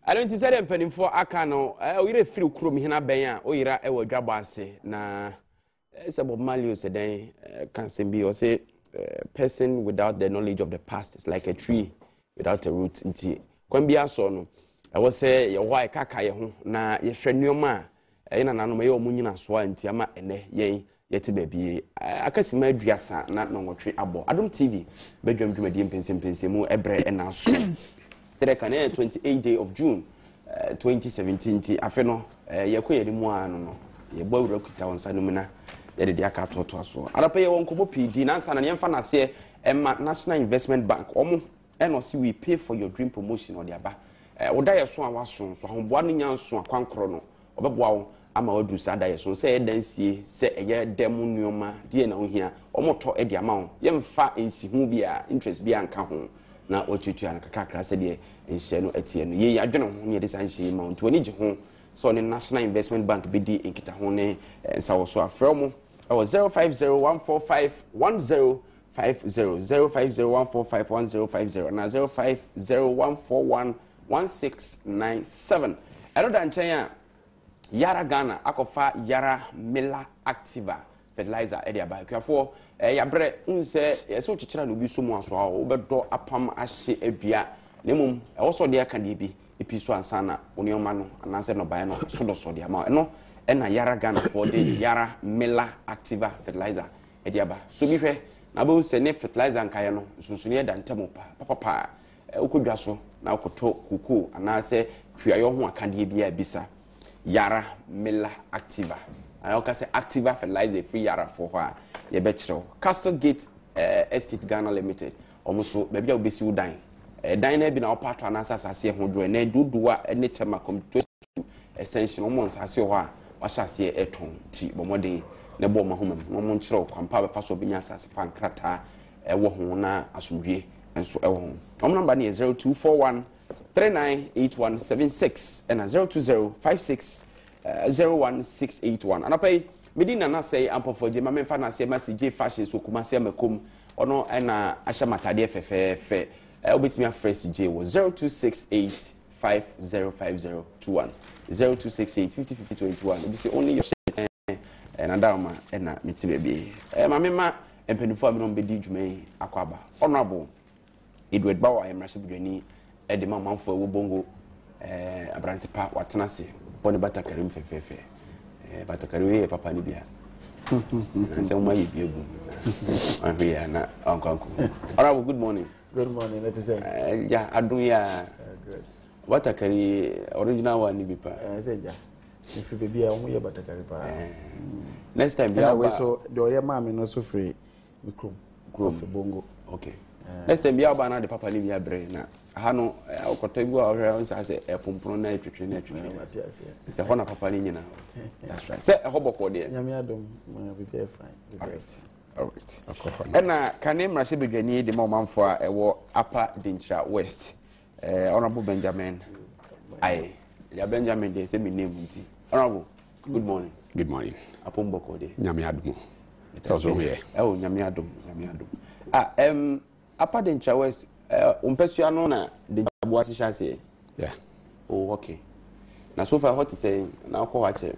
I don't say them penny for Akano. I feel chrome hina benya, or ira ewa drabase. Na it's about Malio said, can be or say person without the knowledge of the past is like a tree without a root. Inti, Kwambia sono. I was say your wife kaka ye na ye shrenyoma. Ina na no me yo munyina so anti ama ene yen yeti baby. Akasi ma aduasa na no nwotwe abo. Adom TV Badwam Mpensenpensenmu ebre ena so. Today can 28th day of June 2017 ti afeno yekoye ni mu anu no ye bawura kuta wonsa no muna ye de aka toto aso adapa ye won kobo PD na nsa na ye mfa na se National Investment Bank omo eno si we pay for your dream promotion or the aba woda ye so awaso so homboa no nyanso akwankro no obeboa wo ama wadu sa da ye so se dansie se eye dem nuoma die na ohia omo to e di ama wo ye mfa ensi hu bia interest bia nka ho na otutu an kakra se de enhye no atie no ye adwene ho ne de san hye mount woni gye ho so ne National Investment Bank be di enkita ho ne nsa wo so afrɛ mo 0501451050 0501451050 na 0501411697 ero da nchen a Yara Ghana akofa Yara Mela Activa fertilizer e dia ba kwafo ya bre unse yese ochichira no bi so mu aso a obedo apam ahye adua nemum e wo so de aka de bi epi so ansana onioma no ananse no bae no so do so de ama no e na Yara Ghana for the Yara Mela Activa fertilizer e dia ba so bi hwe na ba unse ne fertilizer nkaye no sunsunye da ntamo papa ukodwa so na ukoto kuku ananse hwiayo ho aka de bi a bisa Yara Mela Activa. I can say Activa fertilizer free Yara for her. Ye betro. Castle Gate Estate Ghana Limited. Almost maybe I'll be see you dying. Dine be now part of an answer as I do and then do any time I come to extension almost as you are. What shall say at home? Tea, but one day, Nebo Mahum, no monstro, compare first of Binas as Pancrata, a wohona as we and so home. Our number is 0241 398176 and 02056 01681 and I pay Medina na say ample for Jema Memfa na say J fashion so kuma say makum ono na asha matade fe obit me fresh J was 0268505021 0268505021 be say only your and adama na meti baby mama empenufo am no be di dwuma akwaba honorable Edward Bawa emrashe bidwani ede mamamfo wo bongo abrantepa watenase boni batakarim fefefe batakari we papa ni bia nse mo ayi biegu ahwe ya na ankanko alright good morning let us say ja adun ya good batakari original one ni bipa say ja if you be a mo ye batakari pa next time ya we so the oye maami no so free mikrom bongo okay next time ya ba na de papa ni bia bre na hano okotobu a ohwe onsa se epompono na etwetwe na etwetwe se hona papa ni nyina that's right se hoboko de nyame adom be fine all right ena kanem rashe bedwani de mamamfo a ewo Upper Dinchra West honorable Benjamin ai ya Benjamin de se me name nti honorable good morning apomboko de nyame adom so here nyame adom Upper Dinchra West umpesua no na de aboase chance yeah oh okay na so far what to say na ko wache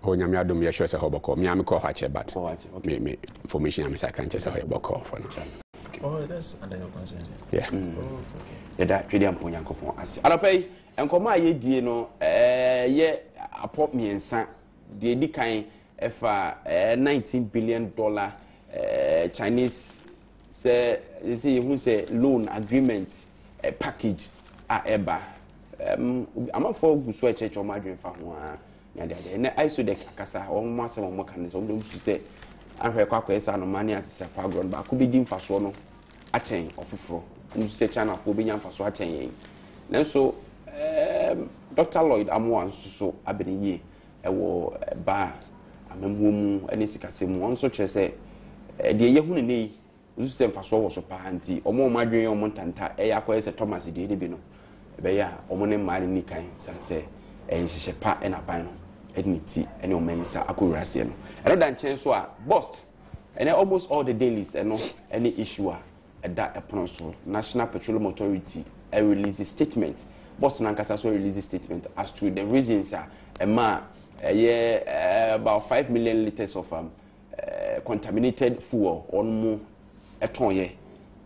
o nyame adom ye sure say hoboko me am ko wache but okay me information am say kan say hoboko for now oh that's under your concern yeah yeah that really am ponyankopon ase alapai enkoma ye die no ye apop miensa de di kan efa $19 billion Chinese say they say who say loan agreement package eba am for guso church o madwen fa ho a ya de na iso de akasa o mo asem mo kan so do say ahwe kwakwa esa no mani asese pagron ba ko be di mfaso no achen ofoforo ndu say chana fo be nya mfaso achen yen nanso Dr. Lloyd Amwan so abeniye ewo ba amamwom ene sikasem won so kire say de ye hu ne nei usu se mfaso wo so pa anti omo madwen omo ntanta yakwa ese Thomas de bi no be ya omo ne mari ni kan sanse enhihye pa ena ban no edniti ene o mensa akorase no ero dan chen so a bust ene almost all the dailies eno any issue a da epono so National Petroleum Authority release a statement boss nankasa so release a statement as to the reasons about 5 million liters of contaminated fuel on mu etonye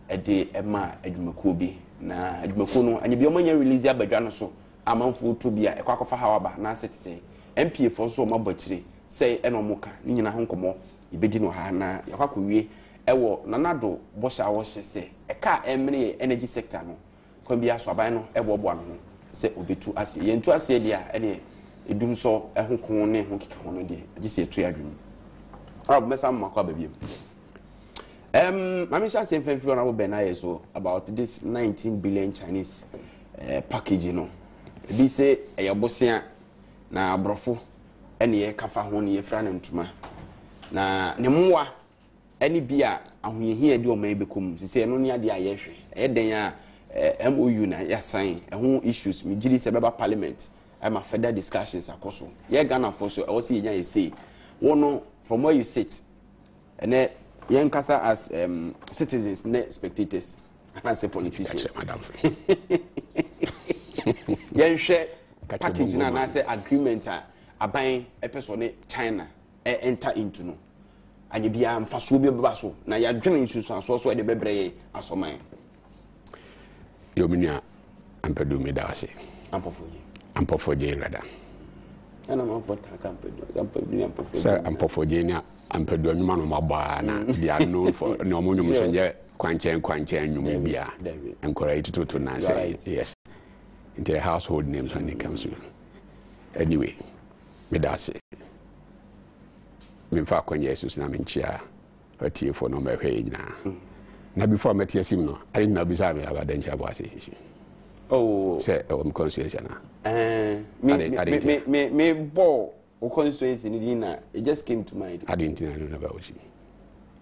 ede ema adwumakuo bi na adwumakuo no anye bi omanya release abadwa no so amanfo to bia ekwakofa hawaba na setete MPA for so mabachire say enomuka ni nyina honkomo ibedi no ha na yakwakowie ewo nanado bosha wo hye eka emre energy sector no kwa bia so aban no ebobo no se obetu ase yentu ase dia ene edum so ehokon ne hokika hono de agise etu adwum arab mesa makwa babiem Mamisha saying for honorable Benaye so about this 19 billion Chinese package, you know. They say a yabosia na brofo any kafa honi ye fran ntuma. Na nemwa any bia ahunye here do maybe kum. Say no near the ayehwe. Eden ya MOU na ya sign issues mi gidi sebeba parliament. I'm a further discussions akoso. Ye Ghana for so I see you say one from where you sit and young Kasa as citizens, not spectators, and as politicians. Young share package and I say agreement a buying a person China enter into no. And you be for Subi Basso. Now you're drilling issues and so the baby as so mine. Yominia Ampedu Medasi. Ampo for Jane rather. And I'm for Takampedu. Sir, Ampo for Jania. Ampedu no man mabana they are known for no monum sonje kwanchen nyumibia encourage to na say yes in their household names when it comes to anyway me da say me fa kwanya Jesus na me nchia atie for no me hwe nyina na before me tie sim no I didn't know bisa me about dencha bo ase oh say o me conscience na me bo constituency in it just came to mind. I didn't know about you.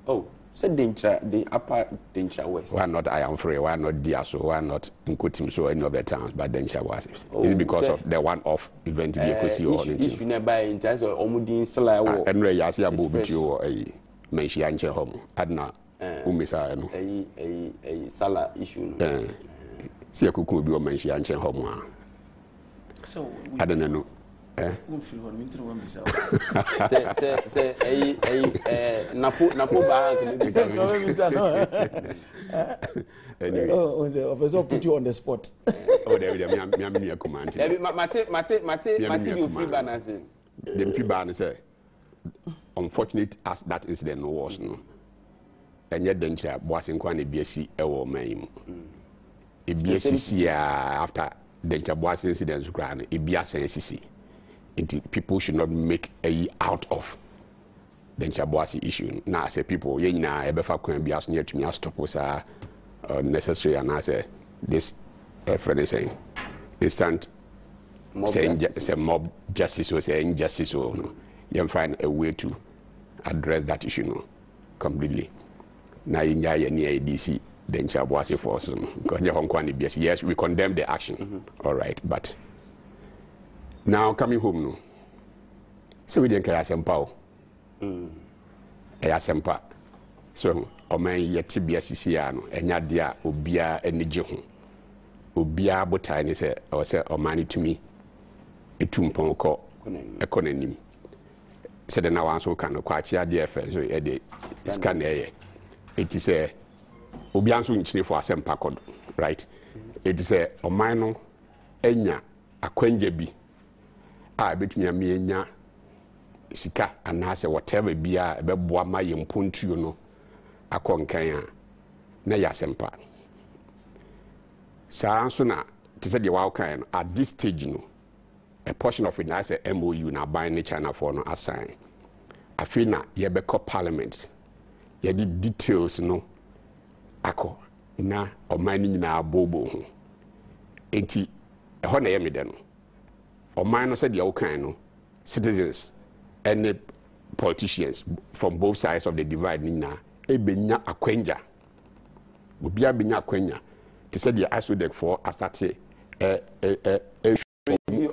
Oh, said the upper Dencha West. Why not I am free? Why not Diaso? Why not Nkutim? So any of the towns, but Dencha was. Is it because of the one-off event we could see or anything? If you never in terms of Omudin still I will. And where you see a book to you a Menchianche home. Adna Umisa a Sala issue. See a cuckoo be a Menchianche home. So I don't know. Say Napo anyway. Officer put you on the spot. Oh, there command. Mate you free banner say. The free banner say unfortunate as that incident was no. And yet danger was in kwane BSc ewo man. E BSc after danger was incidents grand e BSc CC. People should not make a out of the Chaboasi issue. Now, I say people, Yena, Ebefa can be as near to me as stop was necessary, and I say this friend is saying instant mob justice or saying justice or no. You can find a way to address that issue no completely. Now, in near DC, then Chaboasi force because yes, we condemn the action, all right, but. Now coming home no. So we didn't care asempa o. Asempa. So oman yeti bia sisia no enya de a obia enige ho. Obia botai ne se o se oman tumi etumpon ko ekonanim. Se de na wan so kan ko achi ade efe so e de scan eye. It is a obia so nchine for asempa code, right? It is a oman no enya akwanja bi between a menya sika and has whatever be a beboa ma yempuntuo no akonkan a na yasempa saa so na te say the wa kan at this stage no a portion of it na say MOU na ban ne China for no assign afina ye be call parliament ye di details no akọ na omani nyina bobo ho enti ho na ye me de no Oman no said the no citizens and politicians from both sides of the divide nina ebenya akwenja obia benya akwenja to say the isodec for astate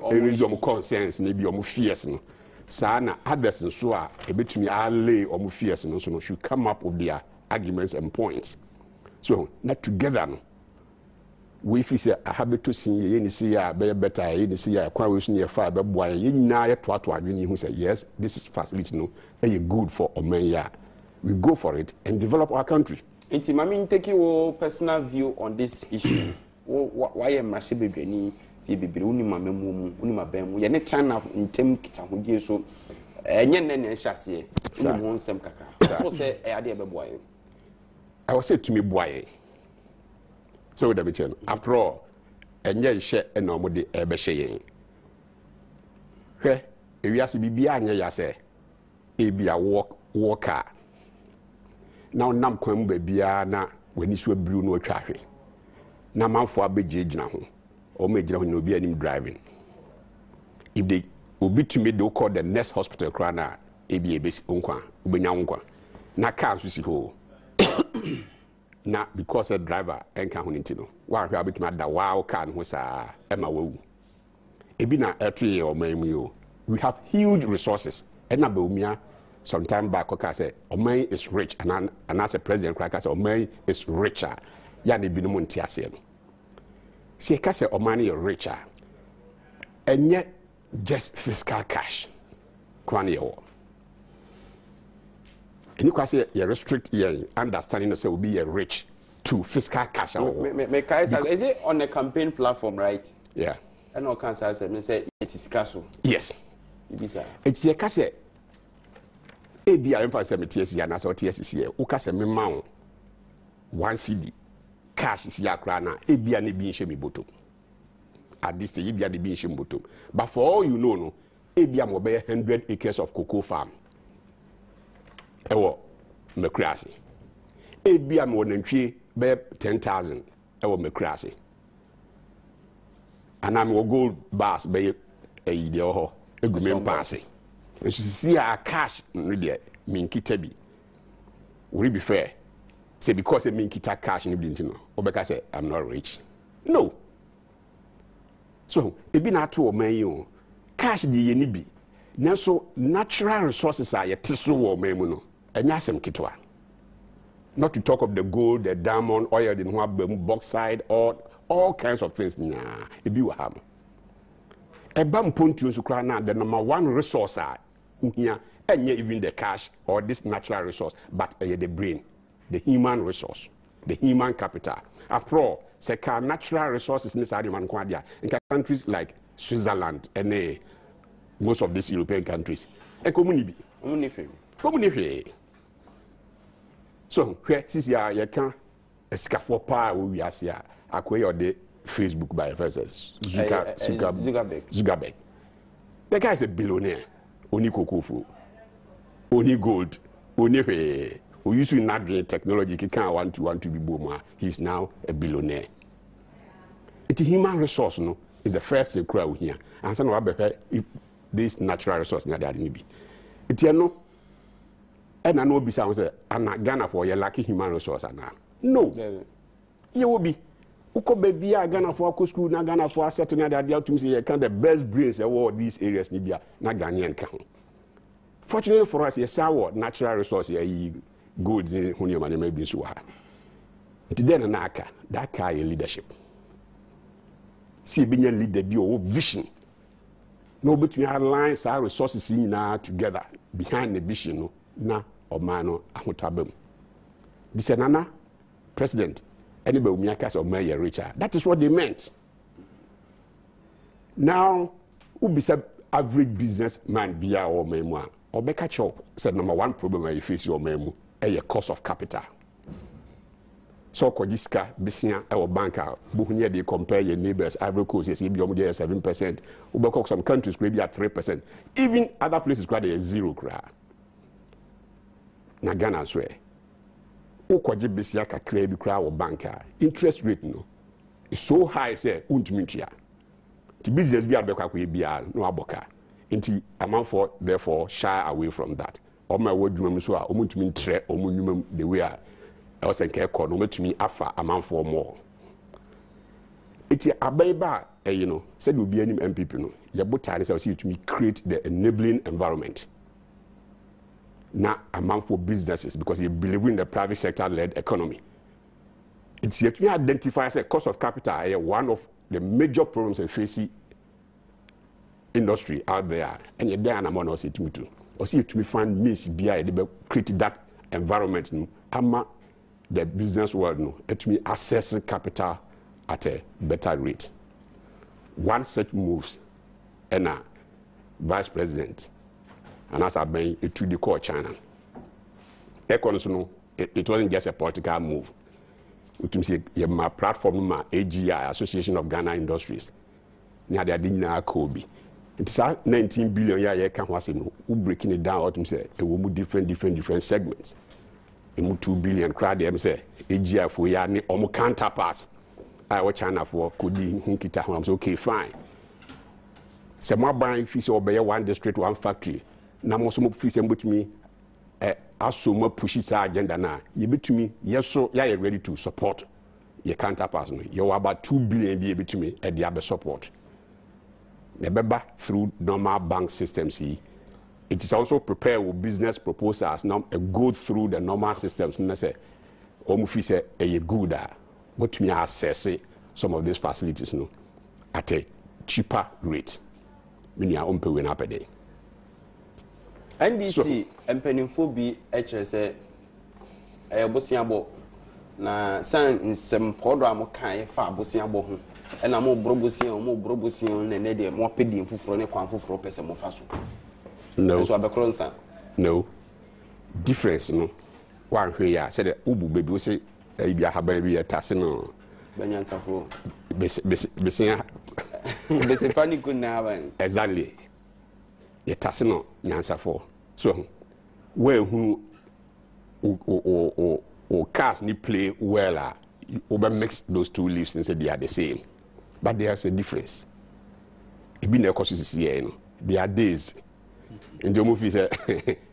resume concerns na bi omo fears no saa na others nso a ebetumi allay omo fears no so no should come up with their arguments and points so not together no we fi a habit to see ye see ya be better ye see ya kwa we so ye fa be boa ye nyina ye to adwene hu say yes, this is facility no e good for omanya. We go for it and develop our country. Inti mami take your personal view on this issue. Why am I sebedweni fi bibiri uni mamemu uni mabemu ye ne China ntem kitahudie so enye ne ne hyase uni ho nsem kakra. So say e ade e be boa ye. I was said to me boy. So with the after all, and yet share a normal de ebeshe. If you ask Bibi anya ya say, e be a walker. Now nam kwam bebia na when you blue no traffic. Na man for a big na ho. Or major no be any driving. If they obi to me do call the next hospital crana, e be a base unkwa, ubenya unkwa. Na car si ho. Na because a driver enka ho ntino wa hwa betuma da wa car no sa ema wawu ebi na etwe o man mu yo. We have huge resources and na baumia sometime back oka say oman is rich and as a president crack say oman is richer ya na bi no mo ntiase no se ka say oman is richer enye just fiscal cash kwan ye wo. And you can say you restrict your understanding of say will be a rich to fiscal cash. Is it on a campaign platform, right? Yeah. I know cancer say it is castle. Yes. It's a case. Ebi a emphasize me TSC and so TSC here. Uka say me ma 1 CD cash is here krana. Ebi a ne bi nche mi bottom. At this stage, ebi a ne bi nche mi bottom. But for all you know, no, ebi a mo be 100 acres of cocoa farm. Ewo mekrasi ebi am wonantwie be 10,000 ewo mekrasi anam wo gold bars be eyide ho egume paase nso si a cash nre minkita bi we be fair say because e minkita cash ni bi ntino obeka say I'm not rich. No, so ebi na to o man yi o cash di ye ni bi nanso natural resources are yet so wo man mu no. Not to talk of the gold, the diamond, oil, the bauxite, all kinds of things. Nah, it be what happen. A bam pontu sukrana, the number one resource here, and even the cash or this natural resource, but the brain, the human resource, the human capital. After all, natural resources in this area, in countries like Switzerland and most of these European countries, and community. So, where sisi ya can escafo pa we asia akwe the Facebook by versus Zuckerberg. The guy is a billionaire. Oni kokofu, oni gold, oni we use in technology. He can't want to be boomer. He's now a billionaire. It's human resource, no, is the first thing crowd here. And some of if this natural resource na there be. It's no. And I know bisa say ana Ghana for your lucky human resource ana. No. You will be. Uko baby Ghana for school na Ghana for certain that they to say can the best brains award these areas ni bia na Ghanaian kan. Fortunately for us, yes our natural resource here gold in hunyo man may be so ha. It then na aka that car leadership. See being leader be your vision. No between our lines our resources in together behind the vision no na omano ahotabam. This nana president anybody umiaka say oman richer. That is what they meant. Now ubisa average businessman bia or memwa or be catch up said number one problem you face your memu a cost of capital. So kojiska bisia or banker buhunya they compare your neighbors Ivory Coast yes be 7%. Ubeko some countries could be at 3%. Even other places could be 0 kra. Na Ghana swear. Ukoji bisia kakra bi kra or banker interest rate no is so high say untimitia. The business be abeka ko bia no aboka. Nti amount for therefore shy away from that. All my word dwuma so a omuntumi ntre omunwum the way I was en ke ko no metumi afa amount for more. Iti abaiba you know said we be any MPP no ye botare say we to create the enabling environment. Na amount for businesses because you believe in the private sector led economy. it's yet to identify as a cost of capital one of the major problems in facing industry out there. And you're there and I'm on also to or see to find means BI they create that environment the business world no it me access capital at a better rate. One such moves and vice president and as I've been it to the core China. It wasn't just a political move. My platform, my AGI, Association of Ghana Industries. Now they are doing now Kobe. It's 19 billion yeah can was breaking it down to say it will move different segments. It move 2 billion crowd them say AGI for ya ni omo counterparts. I watch China for Kodi Hunkita home. So okay fine. Say more buying fees obey one district, one factory. Now more some fees and me as more pushes our agenda now. You bet to me, yes, so yeah, you're ready to support your counterparts. You're about 2 billion be able to me at the other support. Remember, through normal bank systems, it is also prepared with business proposals. Now, go through the normal systems. And I say, almost a good, but me access some of these facilities at a cheaper rate. Meaning, I won't pay when I pay. NDC mpanimfo bi HSA bosiabo na san nsempɔdo a mo kan fa bosiabo ho na mo brobosian na ne de mo pedi mfufuro ne kwan fufuro pese mo fa so no so abekro nsa no difference no wan hwe ya say the ubu bebi o say bi ahaban bi yetase no banyansafo besia fani kunna ban exactly yetase no nyansafo so where who or cars need play well over mix those two leaves and say they are the same, but there's a difference. It been a course here, there are days in the movie say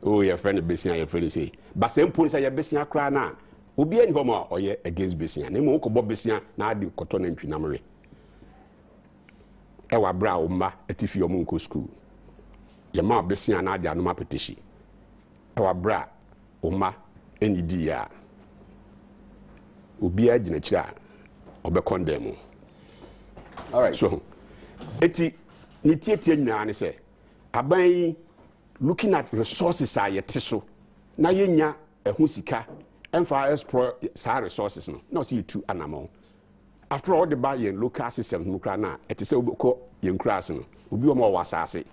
oh your friend Bessia your friend say but same point say your Bessia cry now obi any homo or ye against Bessia na mo ko bob Bessia na adi cotton and twinamre e wa bra o ma atifi o mo school ye ma Bessia na adi anoma petition e wa bra o ma eni di ya obi agina kira obe condemn. All right, so eti ni tietie nyina ne say aban looking at resources are yet so na yenya ehun sika emfa explore sa resources no see two animal after all the buy yen local system no kra na eti say obeko yen kras no obi o ma wasase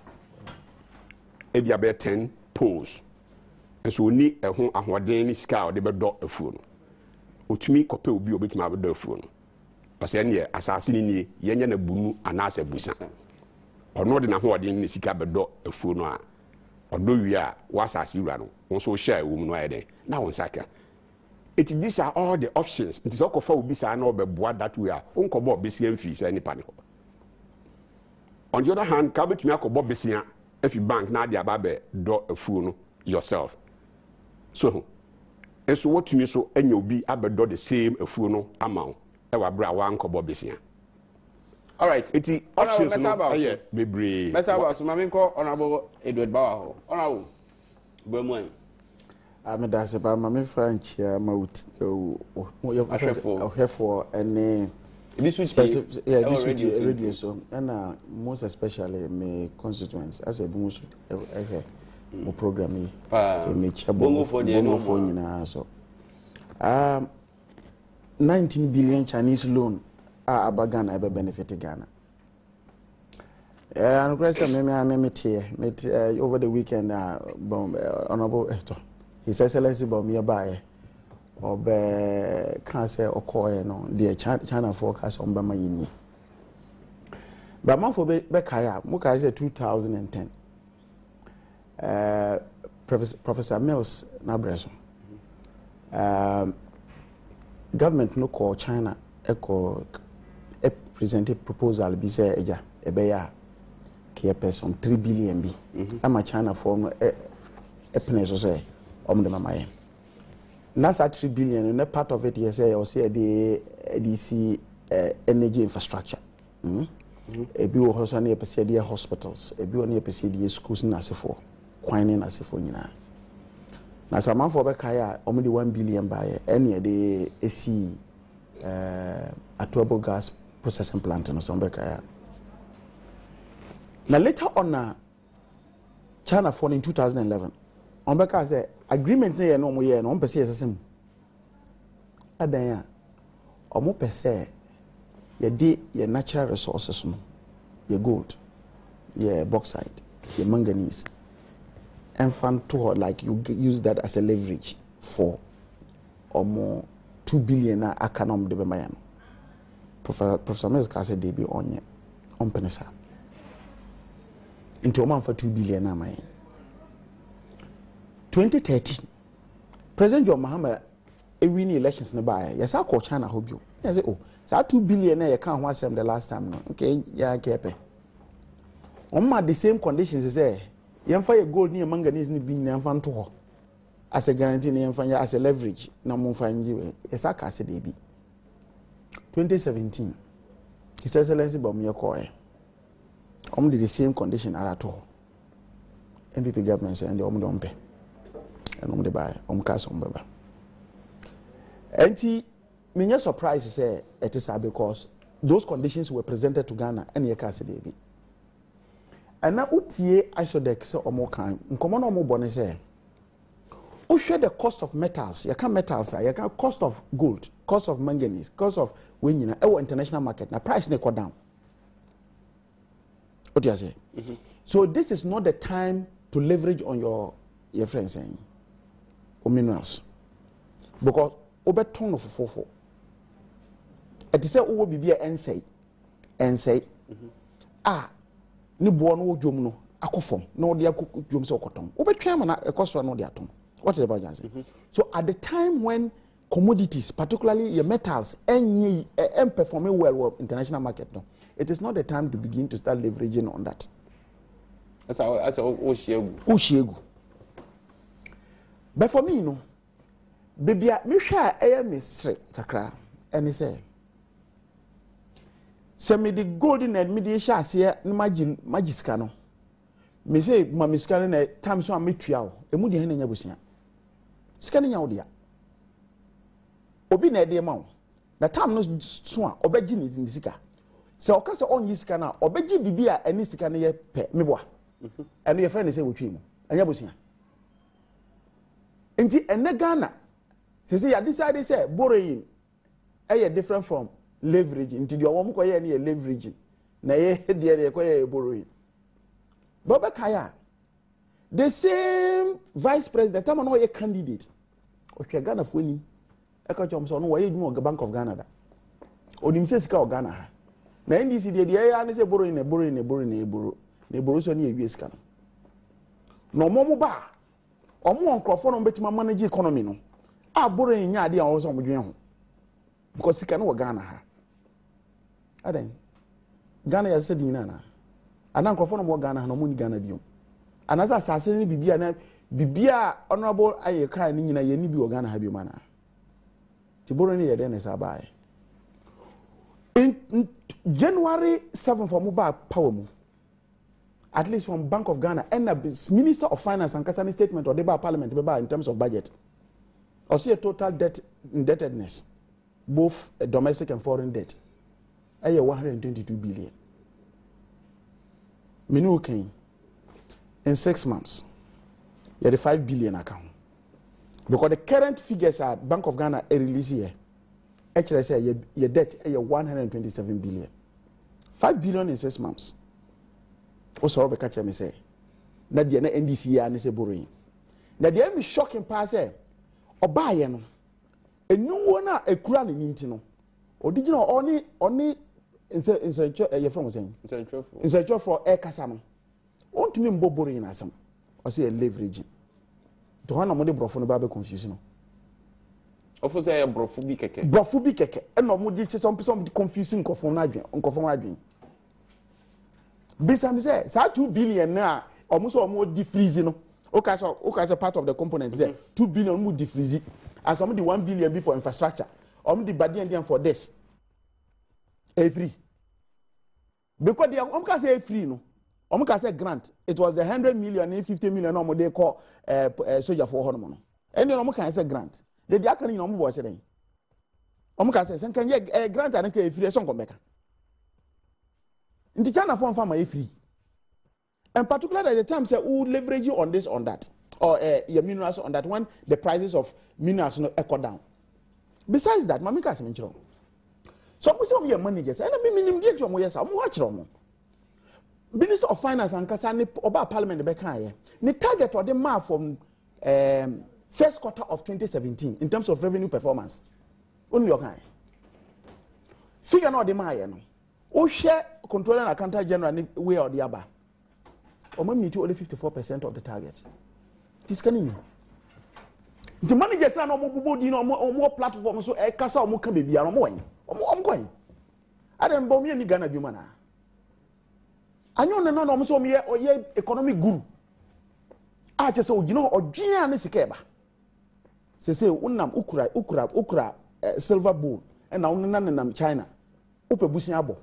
e bia be 10 poles so ni ehun ahoden ni sika o de be do afuo no otumi kope obi obetuma be do afuo no ose ne asase ni yenya na bunu anase busa ono de na hoden ni sika be do afuo no a odo wi a wasase wura no won share wo mu no ayede na won saka these are all the options it is okofa obi sa na obeboa that way a onkobo besia mfi sa nipa ne ho. On the other hand ka betumi akobo besia if you bank na dia ba be do afuo no yourself so eso what me so anya obi abedo the same afuo no amount e wa bra wa nkobo besia. All right, eti options no aye bebre mesa ba so mame nko honorable Edward Bawa ho honorable Badwam amedase ba mame franchia mawut yo for any specific radio so and most especially my constituents as a bonus mo program yi me chabo for nyina so 19 billion Chinese loan Abagana ebe benefit Ghana. And met over the weekend. Honorable His Excellency Bomia or cancer or coy no the China forecast on Bama Yini. But man for Bekaya, Muka is 2010. Professor Mills Nabreso. Government no call China echo presented proposal be say eja ebeya ke person 3 billion bi ama China for epene say om de mamaye na sa 3 billion no part of it yes say o say the DC energy infrastructure ebi wo ho so na epese the hospitals ebi wo na epese the schools na asefo kwan na asefo nyina na sa man for be kai a om de 1 billion baye ene de esi atuable gas processing plant no so mbeka. Now later on China phone in 2011 mbeka say agreement na ye no mo ye no mpese yesesem adan ya omo pese ye di ye natural resources no ye gold ye bauxite ye manganese and fan to like you use that as a leverage for almost 2 billion economy de bema no Professor Meska said they be on penesa into a month for 2 billion na my 2013 President John Mahama winning elections na buy yes I call China hope you yes oh so 2 billion na you can one the last time no okay yeah kepe on the same conditions say yemfa ye gold ni manganese ni bi na yemfa nto ho as a guarantee ni yemfa as a leverage na mo fa nji yes I can say they be 2017 His Excellency Bamiyako did the same condition at all. MPP government say and the don't pay. And the buy cast baba. And me surprise say it is because those conditions were presented to Ghana and ye cast be. And now utie isodec say omo kan nkomo no omo bone say o share the cost of metals, you can metals, you can cost of gold, cost of manganese, cost of when you know international market. Now price ne go down. What do you say? So this is not the time to leverage on your friends saying or minerals. Because over ton of fofo. It is say o be and say ni bo no dwom no akofom no de akodwom se okoton. Obetwa ma na ekosoro no de atom. What is about that? So at the time when commodities, particularly your metals, and performing well international market, no, it is not the time to begin to start leveraging on that. That's Oshiegu. But for me, no, baby, me share a mystery, kakra, and he say, send me the golden and mediation here, Magiscano. Me say, Mamiscano, time so I meet you, a moody hen in Yabusia. Scanning out there. Obi na de ma na time no so a obeji ni in sika se o ka se on yi sika na obeji bibia ani sika na ye pe meboa eno ye friend say wotwe mu anya bosia enti ene Ghana se ya decide say borrowing e different from leverage enti de owo mko ye na leverage na ye de ko ye borrowing Boba Kaya the same vice president time no ye candidate o hwe Ghana foni eka chom so no waye dwuma Bank of Ghana da onim se sika o Ghana ha na NDC de ya ne se borrowing so ne ewie sika no momo ba omo onkrofo no betima manage economy no a borrowing nya ade a wo so modwen ho because sika no wo Ghana ha adan Ghana ya se din na ana onkrofo no mo Ghana ha no mo ni Ghana biom anaza asase ni bibia na bibia honorable ayeka ni nyina ye ni bi wo Ghana ha biom ana Tiboroni ya dene sabaye. In January 7 for mobile power mu. At least from Bank of Ghana and the Minister of Finance and Kasani statement or the Parliament in terms of budget. Also a total debt indebtedness, both domestic and foreign debt. 122 billion. Minu came in 6 months. You had a 5 billion account. Because the current figures are Bank of Ghana release here. Actually, say your debt is 127 billion. 5 billion in 6 months. Also, Robert Kacha me say, that the NDC and say borrowing. Now the only shocking part say, Obaye no, a new one a crown in Intino. Original only in your friend was saying, in search for air casano. Want to mean borrowing as some, or say a leveraging. To one among the brofo no be confusion. Ofo say brofo bi keke. Brofo bi keke. E no mo di some confusing nkofo na adwen, nkofo na adwen. Bisa me say, sa 2 billion na almost di freeze no. Okay, so part of the component say 2 billion mo di freeze. And some the 1 billion be for infrastructure. The body and for this. Free. Because the can say free no. Can say grant. It was 100 million and 50 million they call soldier for hormone. And then can say grant. The can you was saying. Omuka say sen kan ye grant and say free son komeka. Nti China phone farmer e free. And particularly at the time say who leverage you on this on that or your minerals on that when the prices of minerals no echo down. Besides that, mamika say menchiro. So we say we managers and me minimum get your yes am watch ro. Minister of Finance and Kasani Oba Parliament Bekaye. The target or the mark from first quarter of 2017 in terms of revenue performance. Only your kind. Figure not the Maya no. O share controller and accountant general way or the other. Or maybe only 54% of the target. This can you. The managers are no more platforms so a casa or more can be a more. I'm going. I don't bomb any Ghana Bumana. I know no no so me or ye economic guru. I just so you know or Gina Nisikeba. Say unam ukra silver bowl and now none China. Upe busiabo.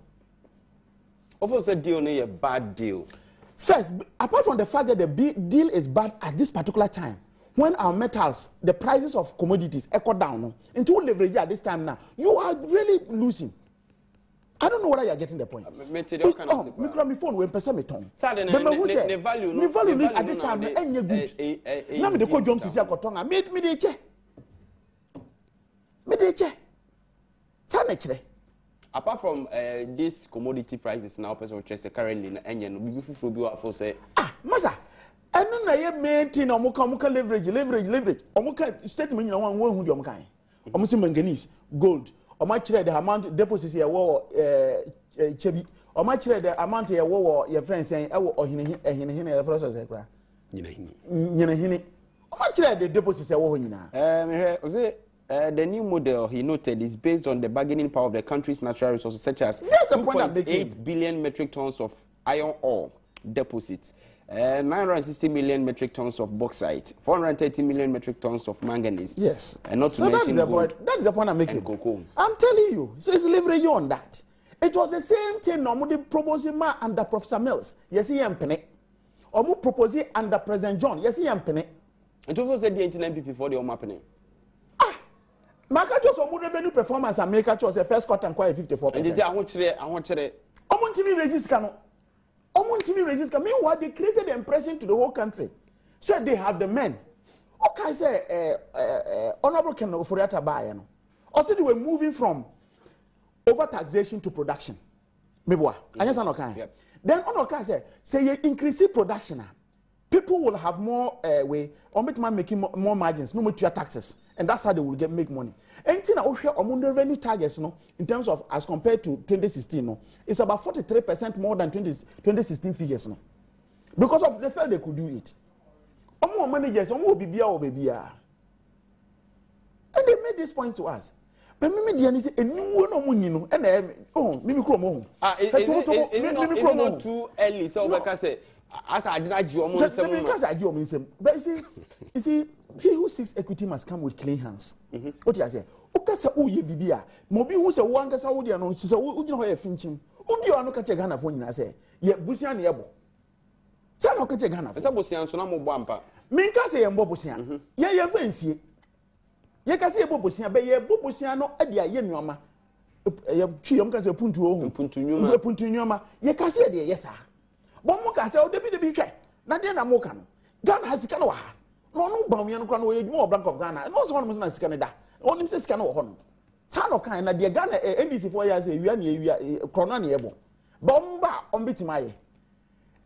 Of said deal a bad deal. First, apart from the fact that the deal is bad at this particular time, when our metals, the prices of commodities echo down into leverage at this time now, you are really losing. I don't know whether you are getting the point. Me phone when person me tongue. The value at this time any good. Now me the call John Sisi akotonga. Me dey che. Me dey che. Sa na kire. Apart from these commodity prices now, person chese currently na enye no bibi fufuro bi wa for say masa enu na ye maintain omuka leverage omuka statement nyina wan hu di omuka omusi manganese gold omuka kire the amount deposits ye wo chebi omuka kire the amount ye wo your friends say e wo ohine e for so say kra nyina hini omuka kire the deposits ye wo ho nyina me he o say the new model, he noted, is based on the bargaining power of the country's natural resources, such as 2.8 billion metric tons of iron ore deposits, 960 million metric tons of bauxite, 430 million metric tons of manganese. Yes. And not to mention gold. That's the point I'm making. Cocoa. I'm telling you, so it's leverage on that. It was the same thing normally proposing under Professor Mills. Yes, he am penny. Or more proposing under President John. Yes, he am penny. And also said the NPP for the home happening. Market just on revenue performance and make just a first quarter and quite 54%. And they say I want to Meanwhile, they created the impression to the whole country. So they have the men. Okay, say Honorable Ken Oforiatta Bayano. Also, they were moving from over taxation to production. Mebwa. Then on say you increase production. People will have more way or making more margins, no more taxes, and that's how they will make money. Anything among the revenue targets, in terms of as compared to 2016, it's about 43% more than 2016 figures, because of the fact they could do it. More managers, more baby, and they made this point to us. But me say a new one and mimi chromo. It's not too early, so like I say. As I did not do because I do but you see, he who seeks equity must come with clean hands. What you say? Okasa uye bibia. Mobi who say one kasa udi ano. She say udi no hoye finchim. Udi ano kache Ghana for nyina say. Ye busia na yebo. Say no kache Ghana. Esa busia so na mo bo ampa. Minka say ye mbo busia. Ye fansie. Ye ka say ye bo busia be ye bo busia no ade aye nuama. Ye twi yom ka say puntu ohun. Puntu nyoma. Ye ka say de yes sir. Bomuka say o debi twa na de na moka no Ghana has sika no wa ha no bawme no kwa no yedwuma Bank of Ghana no so no na sika no da onim say sika no wo ho no ta no kan na de Ghana NDC for years ewia na ewia krona na yebo bomba ombetima ye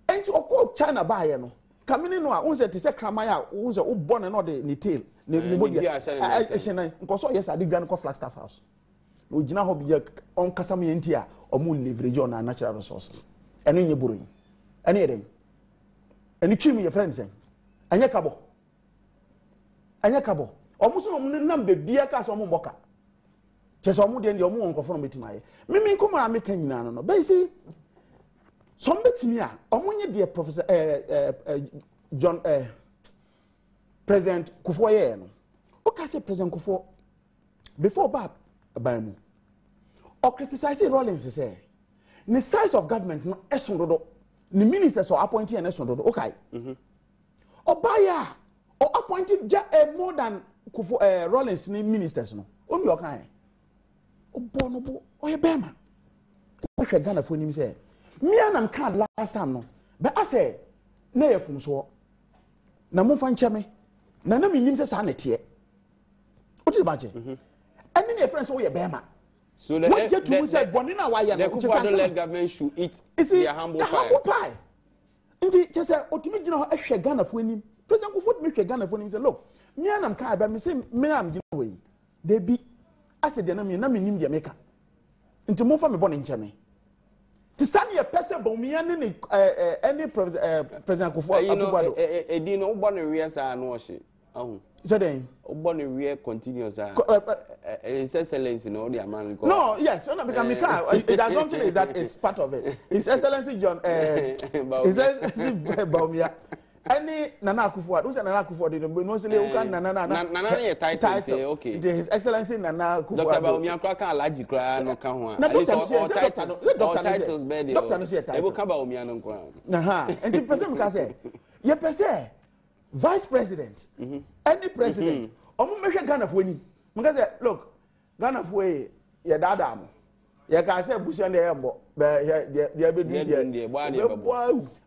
enti okọ China ba ye no kamini no a unse te say kraman a unse wo born no de ni tail ni body ehena nkoso yes ade Ghana ko Flagstaff House no gina ho bi on kasam ye ntia omu leverage on our natural resources eno nye buru ene eden ene twimi your friends say anya kabo omuso no nam bebia ka so mboka cheso omu de omu onkofo no betimaye mimi nkomara meka nyina no be see some betimi a omu nye de Professor John President Kufuor ye no o ka say President Kufuor before ba mu o criticize Rawlings say the size of government no esododo the ministers are appointing and esododo okay obaya or appointing more than Rawlings ni ministers no only okay obonobo oye bema hwe Ghana fo nim say me anam kan last time no but I say na ye fum so na mo fa ncheme na me nim say sa na tie o ti ba je any your friends oye bema so what get to say boni na why no just let government should eat their humble pie nti je say otimi gina ho hwe Ghana fo nim president Kufuor me hwe Ghana fo nim say look me anam kan ba me say me am gina we they be ase de na me nim de meka nti mo fa me boni ncheme ti sani ye pese bomia ne any president Kufuor Akufo-Addo edi no bo no we sa no ohye ahu so then bo no we continuous his excellency no the man go no yes no because me can there's something is that it's part of it his excellency John his excellency bomia any Nana Akufo-Addo who say Nana Akufo-Addo no say you can Nana ye title okay his excellency Nana Akufo-Addo Dr. Bomia kwa kan alaji kra no ka ho doctor titles be dey doctor no say title e bo ka Bomia no kwa and the person can say ye person vice president any president omo mehwe Ghana fo ni mo ka say look Ghana fo ye dada am ye ka say busia na ye mbo be be do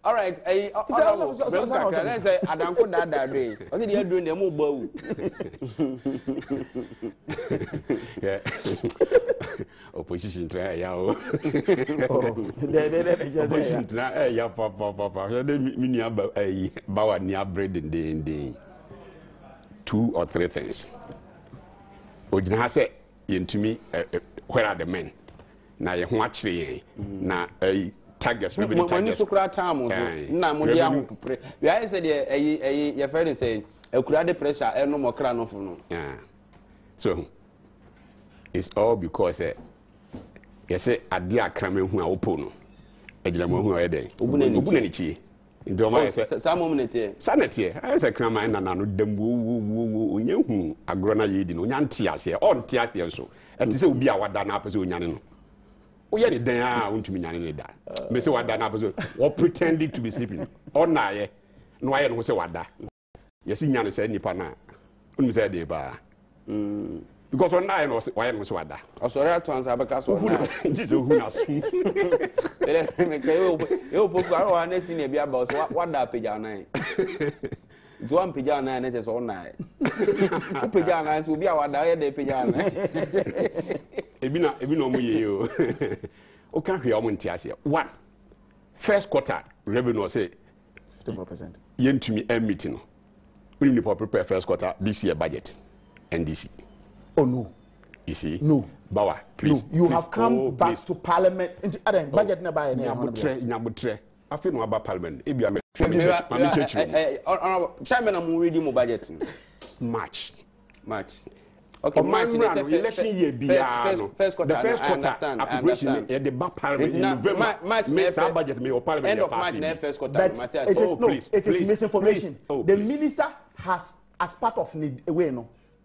all right let's say adanko dada do o say dey do na mo gba yeah opposition try ya o opposition try ya papa ya de mini aba bawa ni abread dey 2 or 3 things ojina ha say yentumi where are the men na ye ho akire na targets we be targets money sukura time so na mo dia ho pre we I say dey ye friend say akura the pressure eno mokra no fo no yeah so it's all because you say ade akrame hu a opo no ejira mo hu o yede obuna ni chi ndo ma say sa mom netie I say krama na no dembu onye hu agro na yedi no onya ntia ase on ntia ase nso enti say obi a wada na apese onyane no oye ni den a wontumi nyane ne da me say wada na apese or pretending to be sleeping on na ye no aye no say wada yesi nyane say nipa na onumi say dey ba because on na no why no say wada osore atwanza abeka so na nti so hu na so me kayo yo poku aro na si na bia ba so wada peja na do am peja na na so na o peja na so bia wada ye de peja na ebi na omo ye yo o kan hwe omo ntiase one first quarter revenue say 54% yentumi meeting no we need to prepare first quarter this year budget NDC. Oh no. You see? No. Bawa, please. No. You please, have come back please. to parliament. Into budget na buy any. Nyabutre. I feel no about parliament. Ebi am. Time na mo ready mo budget. March. Okay, March election year first quarter. The first quarter appropriation the back parliament in November. March budget me or parliament end of March na first quarter. It is misinformation. The minister has as part of a way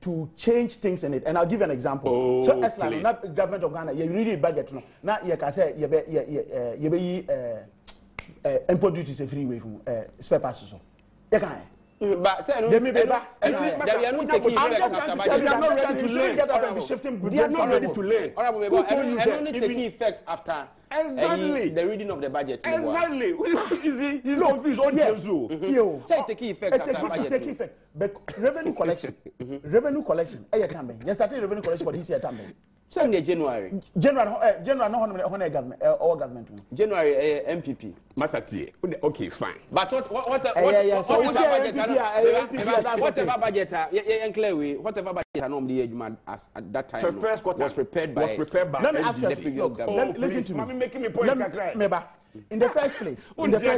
to change things in it, and I'll give you an example. So as like not government of Ghana, you really budget no. Now you can say you be import duty is a free way from spare parts so. You can. But say no. They may be they are not taking effect after budget. They are not ready to learn. They are not ready to learn. Only taking effect after the reading of the budget. Exactly. He's confused on Tio. Say taking effect after budget. Taking effect. But revenue collection. Time. You started revenue collection for this year time. So in January no government or government. January MPP. Masati. Okay, fine. But whatever budget whatever budget normally at that time so first quarter was prepared by let me ask you listen to me. I'm making me point in the first place prepare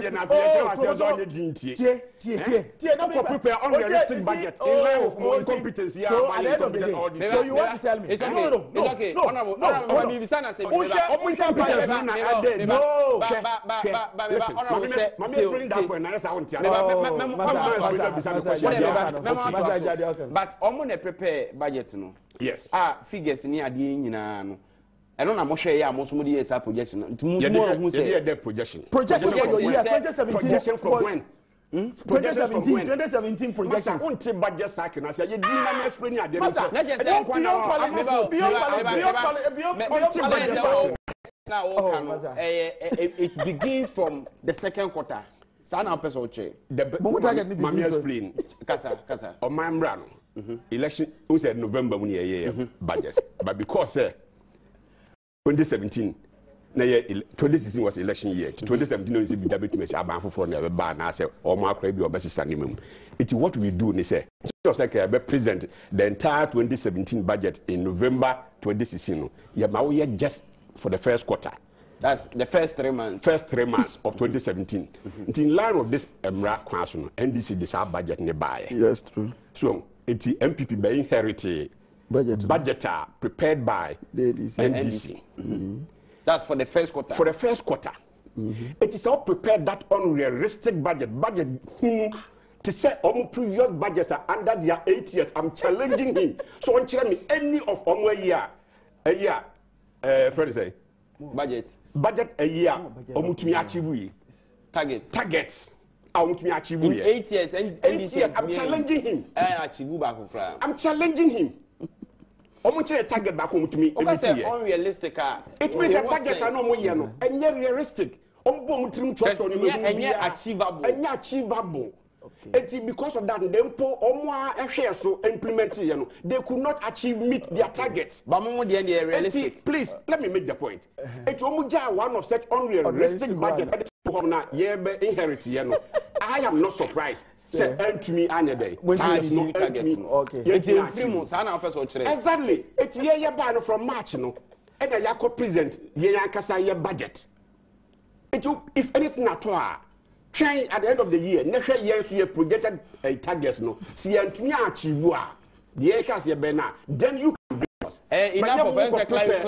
unrealistic budget in line with more incompetency. So at the end of the day, so you want to tell me it's okay. But I'm prepare budget no. Yes. Figures ni ade nyina no. I don't know how share ya most money is projection. Yeah, projection. Projection for your year 2017 projection from when? 2017 projections. Masa, budget cycle. I say you didn't manage explain your Masa, it begins from the second quarter. Sana person che. Mami explain. Kasa. On my brand. Election who said November when you budget. But because 2017 2016 was election year. 2017 is the debate me say aban for never ban na say o ma akra bi obesisa nimum. It's what we do ni say. Just like I present the entire 2017 budget in November 2016. Yeah, we just for the first quarter. That's the first 3 months. First 3 months of 2017. In line of this Emra Kwasun, NDC this our budget nearby. Yes, true. So it's the MPP by inherited budget prepared by the NDC. That's for the first quarter. For the first quarter. It is all prepared that unrealistic budget to say previous budgets are under their 8 years. I'm challenging him. So on me any of a year, Freddie say budget a year omutumi achieve targets omutumi achieve in 8 years and 8 years. I'm challenging him. I'm challenging him. Target back home to me. Unrealistic. It means a budget are no more and yet realistic. Achievable. It's because of that, so implemented, they could not meet their targets. But realistic. Please, let me make the point. It's one of such unrealistic budget. Inherit, I am not surprised. Say, to me, any day. Okay. Exactly. It's a ban from March, no. And I could present a budget. If anything at all, try at the end of the year, next year, you projected targets, no. See, and to me, achieve the acres, then you can bring us. Enough of clarity.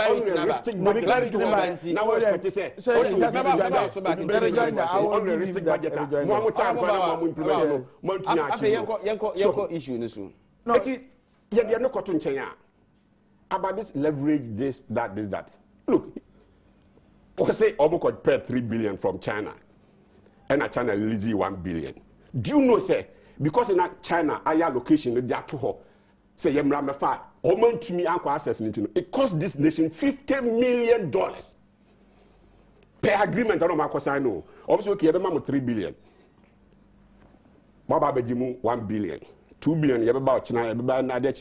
Now, what to say? Unrealistic budget. Issue. No, you're not caught on about this leverage, this, that. Look, we say almost pay 3 billion from China, and China release 1 billion. Do you know, say, because in China, our location, they are too hot. Say, Yemra Oman to me, access it cost this nation $50 million per agreement. I don't know. Obviously, okay, 3 billion. Baba Bejimu 1 billion, 2 billion. Everybody China,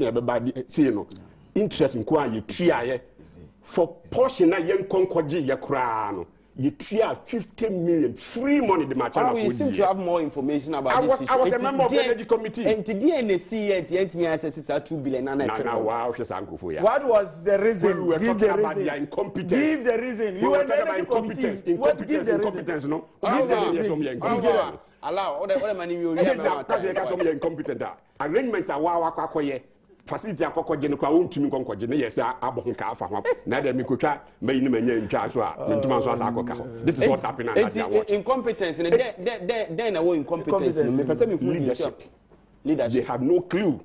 everybody see no interest in kwa you try for portion na yen konkoji ye kra no. You try 50 million free money the match. We seem to have more information about this issue. I was a member of the energy committee. And today NSC access 2 billion. Wow, what was the reason? We were talking about their incompetence. Give the reason. You were talking about incompetence, no? Allow all the money you have. Incompetent. Arrangement facility akoko je no kwa wontumi konko je ne yes abon ka afa ho na dem mikotwa mayi ne manya ntwa so a ntuma so asa akoka this is what happened and that incompetence then away incompetence me person me leadership they have no clue,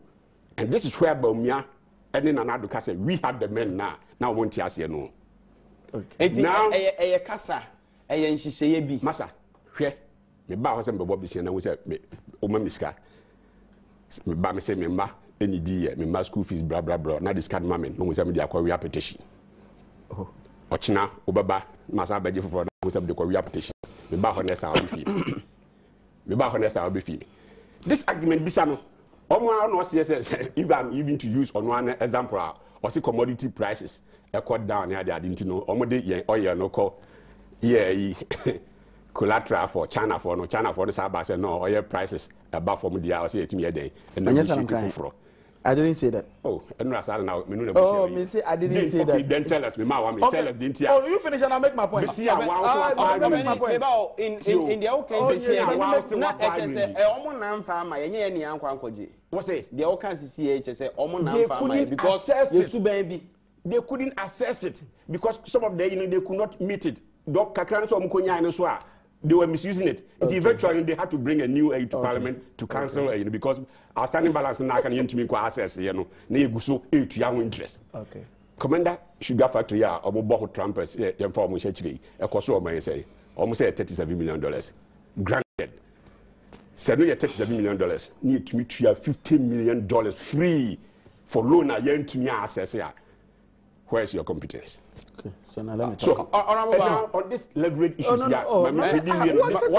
and this is where Baumia and then another say we have the men now won't you say no. Okay, now a kasa a nhihye bi masa hwe me ba ho se me bobo bisi na wo se me o ma miska me ba me se me ma any day me ma school fees blah blah blah na discard mama no say me dey akwa petition ochina obaba masa baje foforo no say me dey akwa petition me ba ho nesa obi fi this argument bisa no omo no say if I'm even to use on one example or see commodity prices e cut down ya dey ntino omo dey oil no call collateral for China for the Sabah say no oil prices above from the hour say it me dey and I didn't say that. Oh, and now me say I didn't say that. Then tell us, me ma want me tell us didn't you? Oh, you finish and I make my point. Me see I make my point. In the okay say na say omo na mfa ma ye ye ni ankwa ankoje. What say? The okay say omo na mfa ma because yesu ban bi they couldn't assess it because some of them they could not meet it. Doc kakran so omo konya no so a they were misusing it. Okay. Eventually, they had to bring a new aid to Parliament to cancel because our standing balance now can use to access, so aid to young interest. Okay. Commander Sugar Factory, or Bobo Trumpers, inform me, a cost of say almost $37 million. Granted, $7 million. Need to meet you $50 million free for loan a year to me access. Where is your competence? Okay, so now let me talk. Now on this leverage issues, one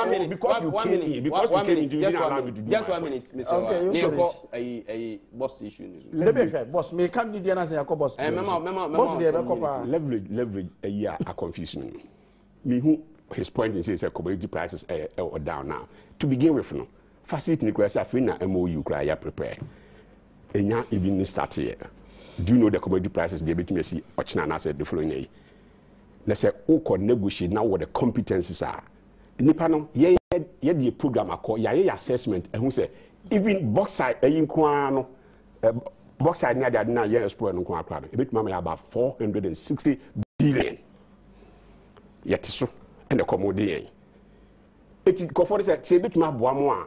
minute, because you came in, because you came in, you didn't allow me to do just 1 minute, Mr. Okay, you got a boss issue. Boss, me can't be the answer. Boss, leverage a year a confusion. Me who his point is that commodity prices are down now. To begin with, no facility requires a free MOU cry prepare. And now even start here. Do you know the commodity prices they bet me see Ochina said the following day? Let's say who negotiate now what the competencies are. Nipano, the program called assessment and who say even bauxite bauxite near the now year explore no kwa a bit mama about 460 billion. Yet so and the commodity. It comfort said say bit my bois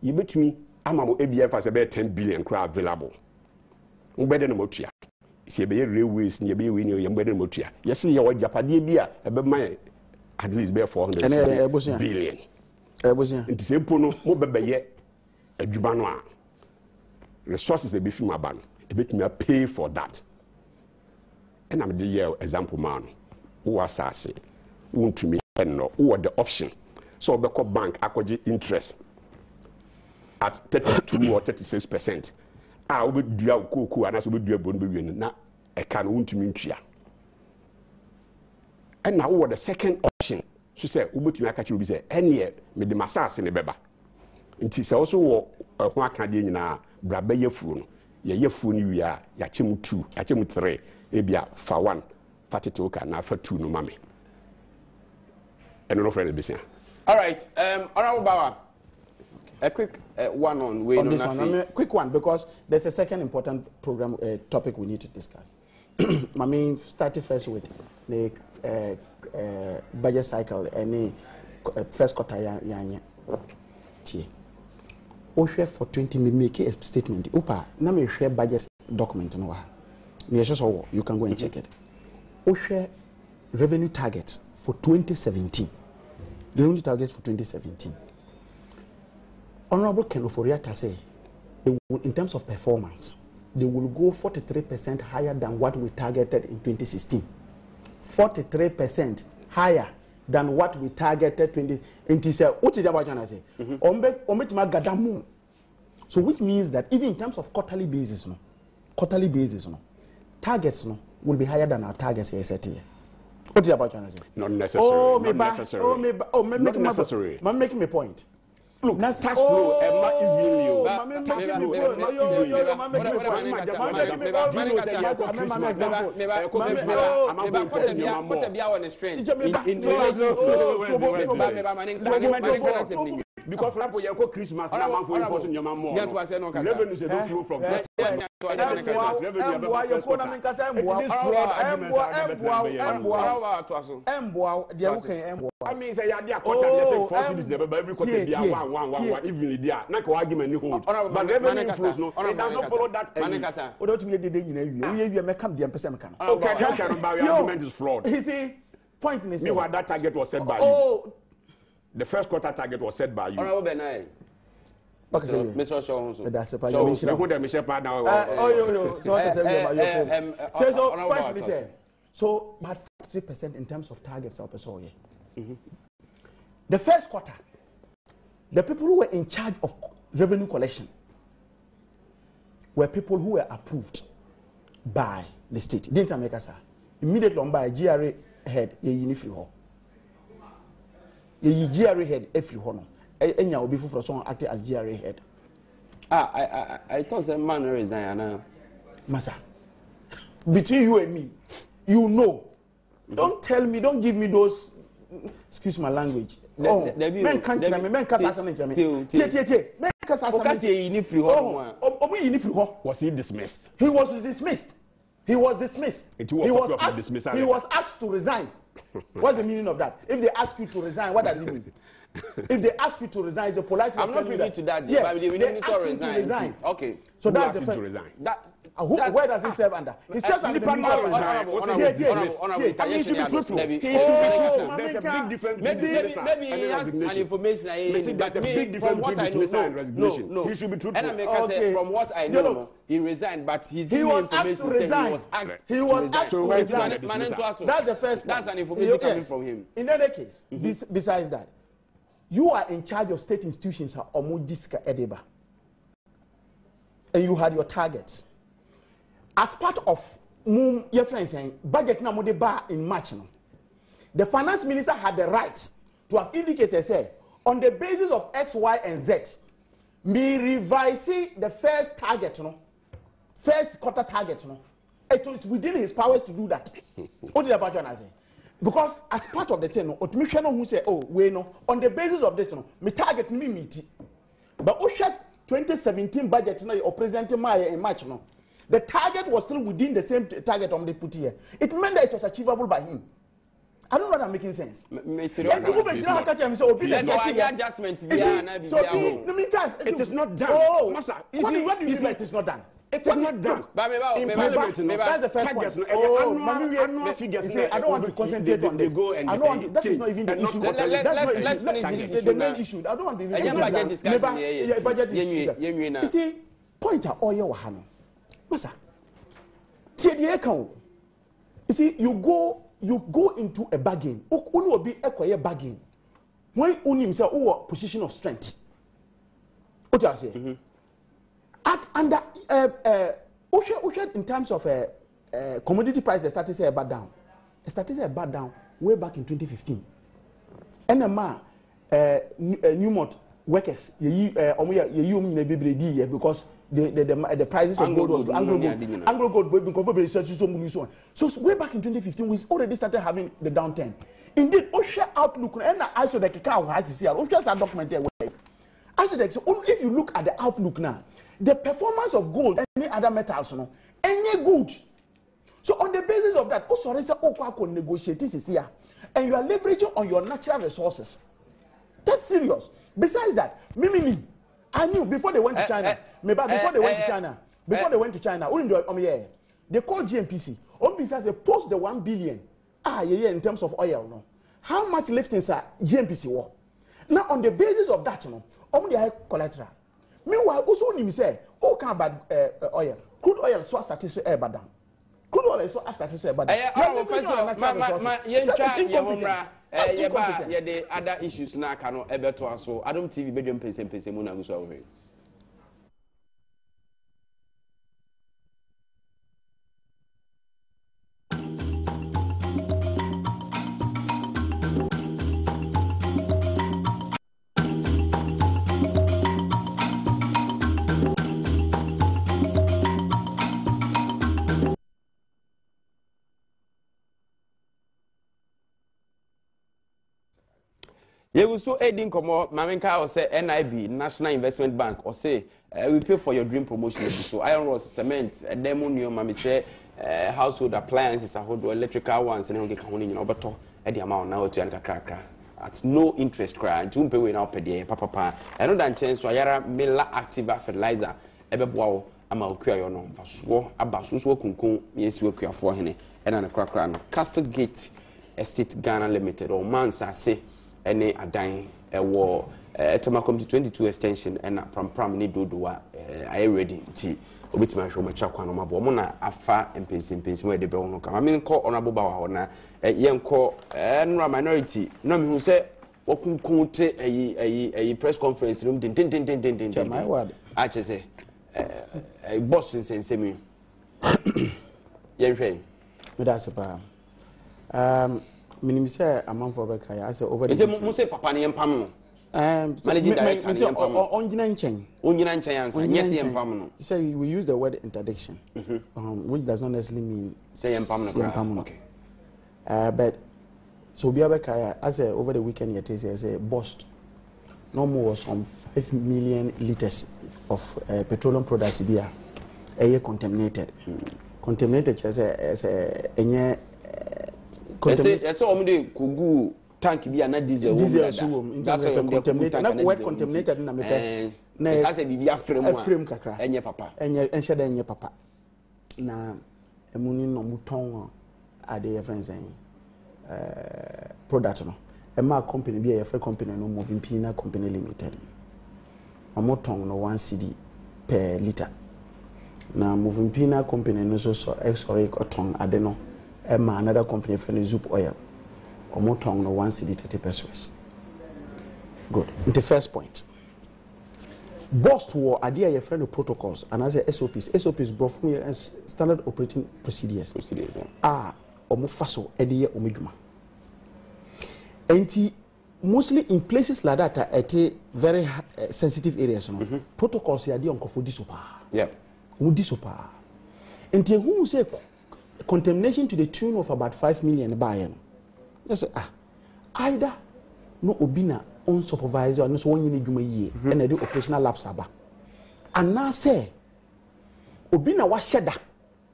you bet me amamo ABF as about 10 billion crowd available. Better than motia. See, be railways near be winning your better motia. You see, your Japadi beer, my at least bear 460 billion. It is a pono, mobile yet a Jubanoa. Resources a bit my ban, a bit me pay for that. And I'm the example man who was sassy, won't to me and no, who are the option. So, the bank, accord interest at 32 or 36%. We do our cocoa and as we do a bone baby na a can want to mean chia. And now what the second option? She said, we to make a be say, any year, made the massage in the beba. It is also a one Canadian brabe ye phone. Ye phone you are, yachim 2, yachim 3, ebia for 1, fatty toka, now for 2 no mammy. And no friend business. All right, Honorable Bawa. A quick one on this one. I mean, quick one because there's a second important program topic we need to discuss. I mean, starting first with the budget cycle and first quarter yanya. Share for 20 me make a statement. Upa, na me share budget document no. Me just you can go and check it. Share revenue targets for 2017. The revenue targets for 2017. Honorable Ken Oforiatta say, in terms of performance, they will go 43% higher than what we targeted in 2016. 43% higher than what we targeted 20. What is that? So which means that even in terms of quarterly basis, targets will be higher than our targets here set here. What is that? Not necessary. Not necessary. Not necessary. I'm making a point. Look, tax flow, because for you Christmas, now for important your mom more. Revenue is a flow from I mean, say you are quarter, say 4 cities never, but every quarter be one, even there. Not argument you hold. But revenue flows no, it does not follow that. Or don't we did you make up the Mpensenpensenmu? Okay, your argument is flawed. You see, point is that target was set by you. The first quarter target was set by you. Honorable Benai. Okay, so Mr. Shaw. That's a part. So, who the Michelle part now? So what say so point is say. So, but 43% in terms of targets of so yeah. The first quarter, the people who were in charge of revenue collection were people who were approved by the state. Didn't make us immediately on by GRA head ye unify ho. Ye GRA head if you honor. Enya will be for someone acting as GRA head. I thought the man resign. Massa, between you and me, you know. Don't tell me, don't give me those. Excuse my language. Men can't tell me, men can't assassinate me. Men can't assassinate me. Was he dismissed? He was dismissed. He was dismissed. He was asked to resign. What's the meaning of that? If they ask you to resign, what does it mean? If they ask you to resign, it's a polite way. I'm not privy to that. Yes, they ask you to resign. Okay. So that's the first. Where does he serve under? He serves under the Minister of Honorable, he should be truthful. There's a big difference. Maybe he has an information. There's a big difference between dismissal and resignation. No. He should be truthful. And from what I know, he resigned, but he was asked to resign. He was asked to resign. That's the first point. That's an information coming from him. In any case, besides that, you are in charge of state institutions at Omudiska Edeba. And you had your targets. As part of your friends saying budget na mode bar in March, the finance minister had the right to have indicated, say, on the basis of X, Y, and Z, me revising the first target, first quarter target, it was within his powers to do that. What did about John say? Because as part of the thing, who say, oh, we know on the basis of this, me target me meet. But Osha 2017 budget or presenting my in March, the target was still within the same target they put here. It meant that it was achievable by him. I don't know that making sense. It is not done. Oh, what do you mean it is not done? It is not done. In Parliament, that's the first point. Annual figures. You say, I don't want to concentrate on this. I don't want to, that is not even the issue. Let's finish the main issue. I don't want to even budget discussion. Budget discussion. You see, point at all your Wahano. Masa, you see, you go into a bargain. Only will be a bargain when only himself or position of strength. What do I say? At under in terms of commodity prices started say bad down. It started say bad down way back in 2015. NMA Newmont workers because the prices of gold was Anglo Gold so way back in 2015 we already started having the downturn. Indeed, Osha outlook and I saw the Kikau has Osha's documented way. If you look at the outlook now, the performance of gold and any other metals, any good. So on the basis of that, negotiate this here, and you are leveraging on your natural resources. That's serious. Besides that, I knew before they went to China. Before they went to China, they called GMPC. OMPC says post the 1 billion. In terms of oil, no. How much liftings are GMPC war? Now on the basis of that, only high collateral. Meanwhile, also you say, oh, can't bad oil. Crude oil so satisfied air bad down. Crude oil is so satisfied bad down. The other issues now cannot ever to us. So Adom TV Badwam Mpensenpensenmu na guso away. You so aiding komo Mamenka or say NIB National Investment Bank or say we pay for your dream promotion so iron rods cement demo new mamiche household appliances a hold electrical ones and get kahoni nyina obeto e the amount now to anka krakra at no interest kra nti umpe we na opede papa eno dan chance so yara mela activa fertilizer ebeboa wo ama okua yo no mfaso abaso kunkun yesi okuafo hene ena na krakra no Castle Gate Estate Ghana Limited or Mansase any adan ewo etemakom 22 extension and pram ni dodoa I ready ti obitima hwe macha kwano mabo mo na afa mpensenpensenmu de be wono kama me nko honorable ba wa na yenko nra minority no me hu se wakunkunte ayi press conference room tin my word ache se boss nsensemi yenhwe me da se pa Minister among for Bekaya, I say over the. Is it Muse Papa Niempam? Managing Director, Onginan Chain. Onginan Chain, yes, Yempam. He said we use the word interdiction, which does not necessarily mean say Yempam. Okay. But so Biabekaya, I say over the weekend, yet is a bust. No more some 5 million liters of petroleum products beer, a year contaminated. Contaminated as a Yes, only kugu tank bi na diesel that's contaminated na word contaminated na me pe na say bibia frame kakra enye papa enye enhye da enye papa na emu ni no muton ade your friends product no ema company bi a your company no moving pina company limited amoton no 1 cedi per liter na moving pina company no so sorry cotton ade no ema another company friend Zoop oil amoton no 1 cedi 30 pesos. Good. The first point. Boss to ade a your friend protocols and as a SOPs brought from standard operating procedures. Omo faso ede omedwuma. Enti mostly in places like that at very sensitive areas no protocols ya dey onkofo disopa. Yeah. Mu disopa. Enti who say contamination to the tune of about 5 million buy no. Say either no obina unsupervised or no so one dwuma yie and the operational lapse aba. And now say obina wa sheda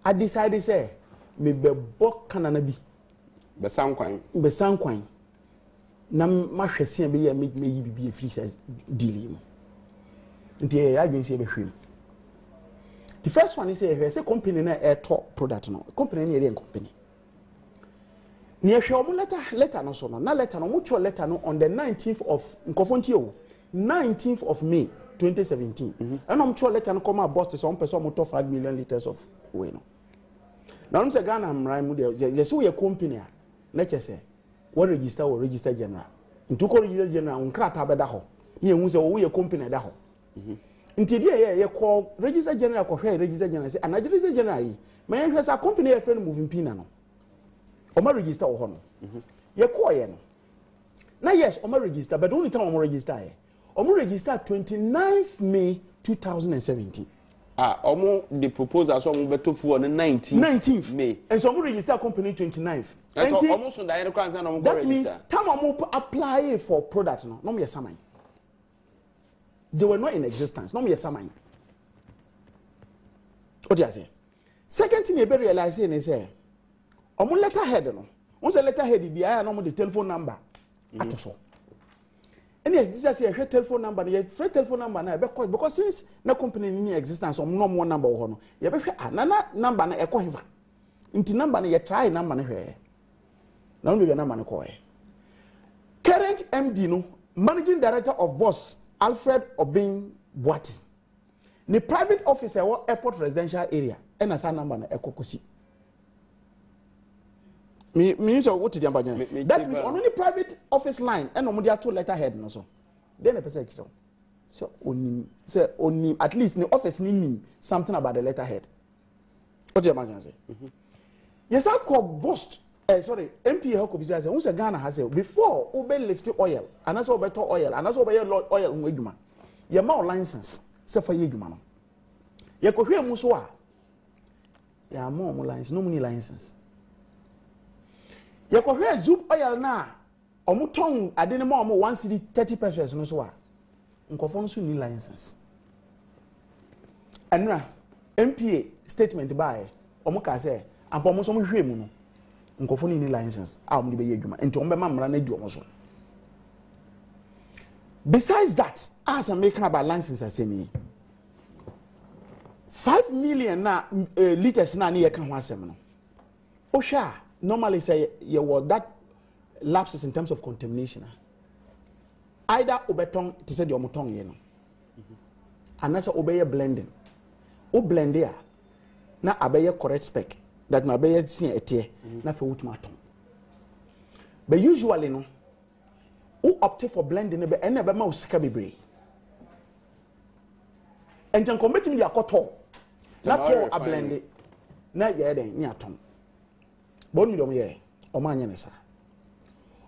I decide say me bebo kanana bi besan kwan na mahwese be ya me yi bibi free size deal mu nti e adwen se be hwem. The first one is say company na e top product no company na e company ni e hwe omo letter no so no na letter no mo cho letter no on the 19th of nkofontio 19th of May 2017 and I'm cho letter no come about so on person mo to 5 million liters of oil no. Now, I'm saying Ghana, I'm right. Yes, we a company. Let's say, what register general. In two register general, on crack abadaho. You say, we a company daho. Until you call register general, register general. Say, and register general. My has a company a friend moving pinano. Oma register or honor. You call yen. Now, yes, Oma register, but only time Oma register. Oma register 29th May 2017. Almost the proposal so we better for the 19th May. And so we register company 29th. Almost on the that means time we apply for product no me samai. They were not in existence. No me samai. What do you say? Second thing you better realize is say, omo letterhead no. Once a letterhead be I no the telephone number. Atoso. And yes, this is a telephone number. A free telephone number now because since no company in existence, no more number or no. You be another number na eko hiva. Inti number na you try number na hwe. Na no be number na ko. Current MD no, managing director of Boss Alfred Obin Boati. The private officer or airport residential area. And as number na eko kosi. Me so what the ambanya that means on any private office line and on their two letterhead no so then a person so oni at least in the office ni something about the letterhead what the ambanya say yes I call boss sorry MPA how could be say once Ghana has say before ube lift oil and also better oil and also oil nweduma ye ma license say for ye dwuma no ye ko hwe mu so a ya ma mo license no money license. You can hear Zoop oil na omuton ade ne ma 1 cedi 30 pesos no so a nkofo so ni license anra MPA statement by omuka say ampo mo so mo hwe mu no nkofo ni license a mo de be ye adwuma enti ombe ma mra na di omo so. Besides that, as I'm making about license asemi 5 million na liters na ne kan ho asem no o hwa normally say you were that lapses in terms of contamination. Either obeton to say the omotong ye no. And that's obey blending. O blend there. Na abeye correct spec. That na abeye see etie na fe wutumaton. But usually no o opt for blending be ene be ma osika bebre. And then committing the akoto. Na to a blend na ye den ni aton. Bonu dom ye omanye ne sa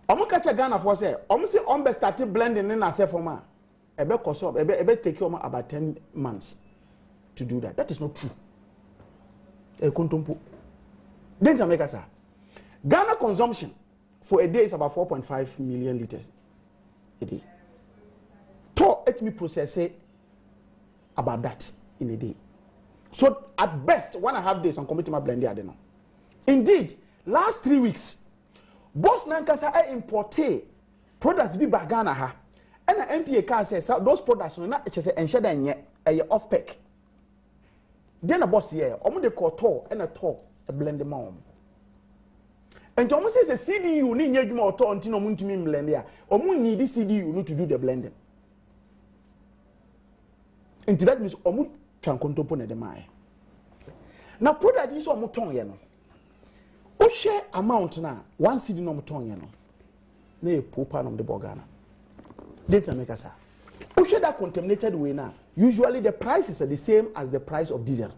omo ka cha Ghana for say omo say ombe start blending in asef for ma ebe koso ebe take omo about 10 months to do that. That is not true. E kontompo den Jamaica sa Ghana consumption for a day is about 4.5 million liters a day. To let me process about that in a day. So at best 1.5 days on committing my blend there no. Indeed, last 3 weeks, Boss Nankasa imported products be by Ghana ha. And the MPA car says those products are not ensure that a off pack. Then a boss here, they call tall and a tall, a blend them on. And Thomas says a CDU need you more tall until no moon to me blender. Or moon need this CDU need to do the blending. And that means Omu Chancontopone de Mai. Now put that this on Muton Yano. O share amount now, 1 CD no Muton Yano. Nay, Popan of the Bogana. Didn't make us. O share that contaminated way now. Usually the prices are the same as the price of diesel.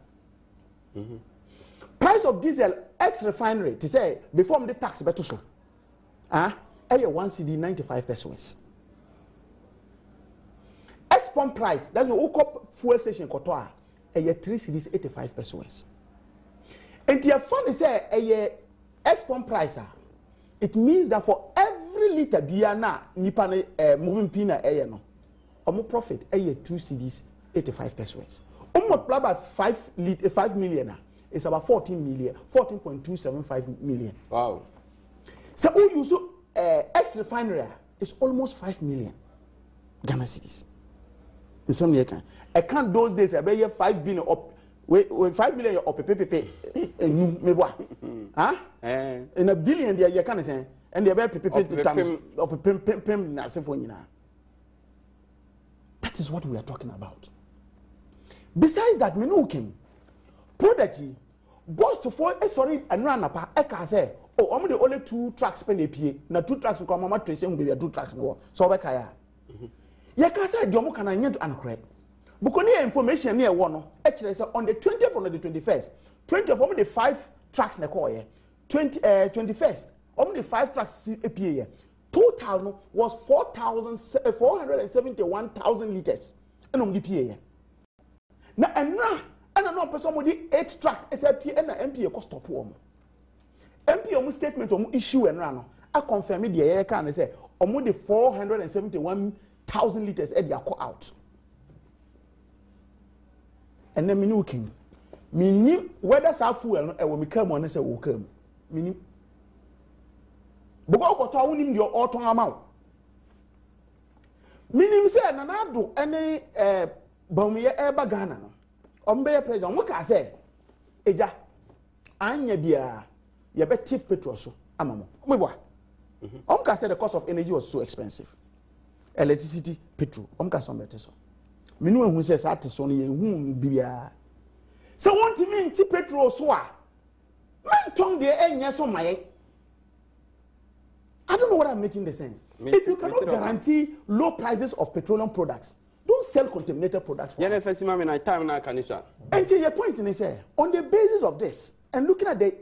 Price of diesel ex refinery to say before the tax better so. Ah, 1 CD 95 pesos. Ex pump price that's the whole fuel station kotoa 3 CDs 85 pesos. And the fund say ex pump price it means that for every liter diana nipa moving pina no omo profit 2 CDs 85 pesos. Multiply by 5 million it's about 14.275 million. Wow. So who use ex refinery is almost 5 million Ghana cedis. In some year can I can't those days I bet 5 billion up when 5 million up pay and me boy. Huh? In a billion there you can say and they bet times up pem na se for nyina. That is what we are talking about. Besides that, me no king product boss to for sorry and run up I can say oh I'm the only 2 tracks pen APA na 2 tracks ko mama trace we 2 tracks no so be kaya ya ka say diomo kana nyent ankorɛ because the information near one actually say on the 20th or the 21st 20th of the 5 tracks na call here 21st of the 5 tracks APA here total was 471,000 liters and on the PA here na no person with 8 tracks except and MPA cost stop one MPA statement on issue and run I confirm the air can say on the 471,000 liters at the out. And then me king. Meaning whether some fuel will become on say will come. Meaning because what I want your autumn amount. Meaning say nanado any Bawumia eba Ghana no. Ombe president what can say? Eja anya bia ye betif petrol so amamo. Omeboa. Can say the cost of energy was so expensive. Electricity, petrol. Can some better so. Minu who says that so ne hu bia. So want to mean ti petrol so a. Man tongue there enya so my. I don't know what I'm making the sense. If you cannot guarantee low prices of petroleum products, don't sell contaminated products for us. And to your point, they say, on the basis of this, and looking at the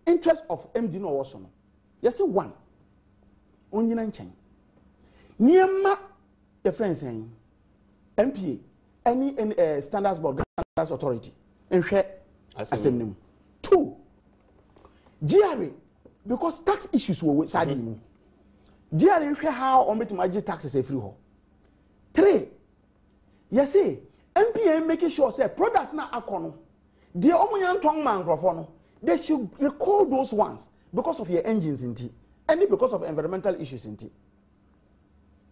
interest of MD no also, you say one, only 9 chain. Niema, the friend saying, MPA, any standards board, standards authority, and share assembly. 2, GRA, because tax issues were with Sadi. GRA share how on to manage taxes every hole. 3, you see, MPA making sure say products na akono. The omunyan tong microphone, they should recall those ones because of your engines in tea, and because of environmental issues in tea.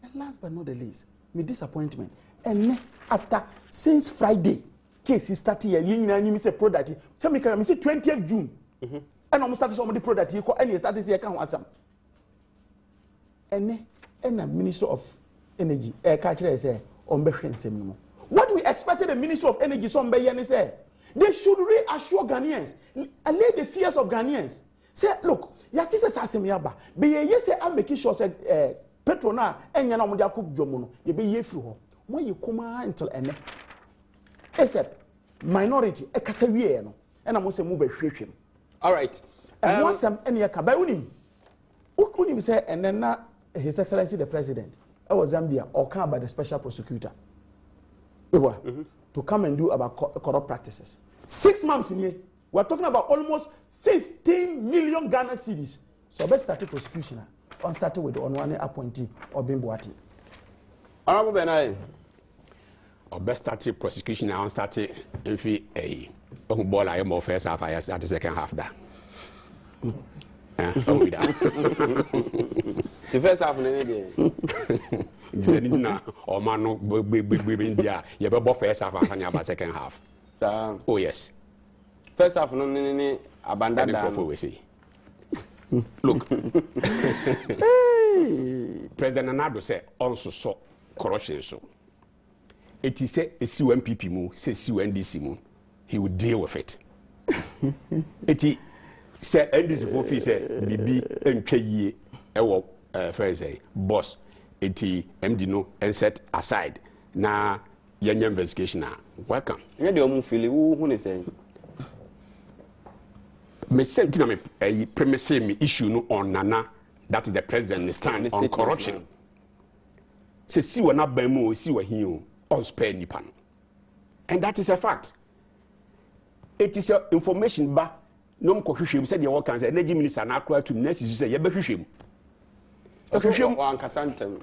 And last but not the least, my disappointment. And after since Friday, case started here, you say product. Tell me, can I say 20th June? And I'm starting somebody product. You call any started here can want some. And the Minister of Energy, say. What we expected the Minister of Energy say, they should reassure Ghanaians, allay the fears of Ghanaians. Say, look, yatisa sasemiaba, be ye say I'm making sure say Petrona and yana mudia cook jomono, ye be ye through. When you come until ene, except minority, a casavier, and I must say move a shame. All right. And once some any kabayunim, what could you say, and then His Excellency the President. Or Zambia or come by the special prosecutor to come and do about corrupt practices. 6 months in here, we're talking about almost 15 million Ghana cedis. So let's start the prosecution. On started with the one appointee or Bimboati. Honorable Benai. Or best started prosecution on started if he a ball I am first half, I start the second half that. The first half of the day. Or man, no, India, you have first half and you have second half. Oh yes. First half no abandon we say. Look. President Nana said also saw corruption so. It is a CUNPP mu, say CUNDC mu, he would deal with it. It is say NDC for fee say BB NKE ewo friend say boss it MD no and set aside na yenye investigation na welcome. You dey omu feel who say me same thing me premise me issue no on Nana, that is the president stand on corruption. Say see we na ban mu see we hin on spare nipa. And that is a fact. It is a information ba no mo hwehwem say the work can say energy minister na akwa to next is say ye be hwehwem. Hwehwem wan kasantem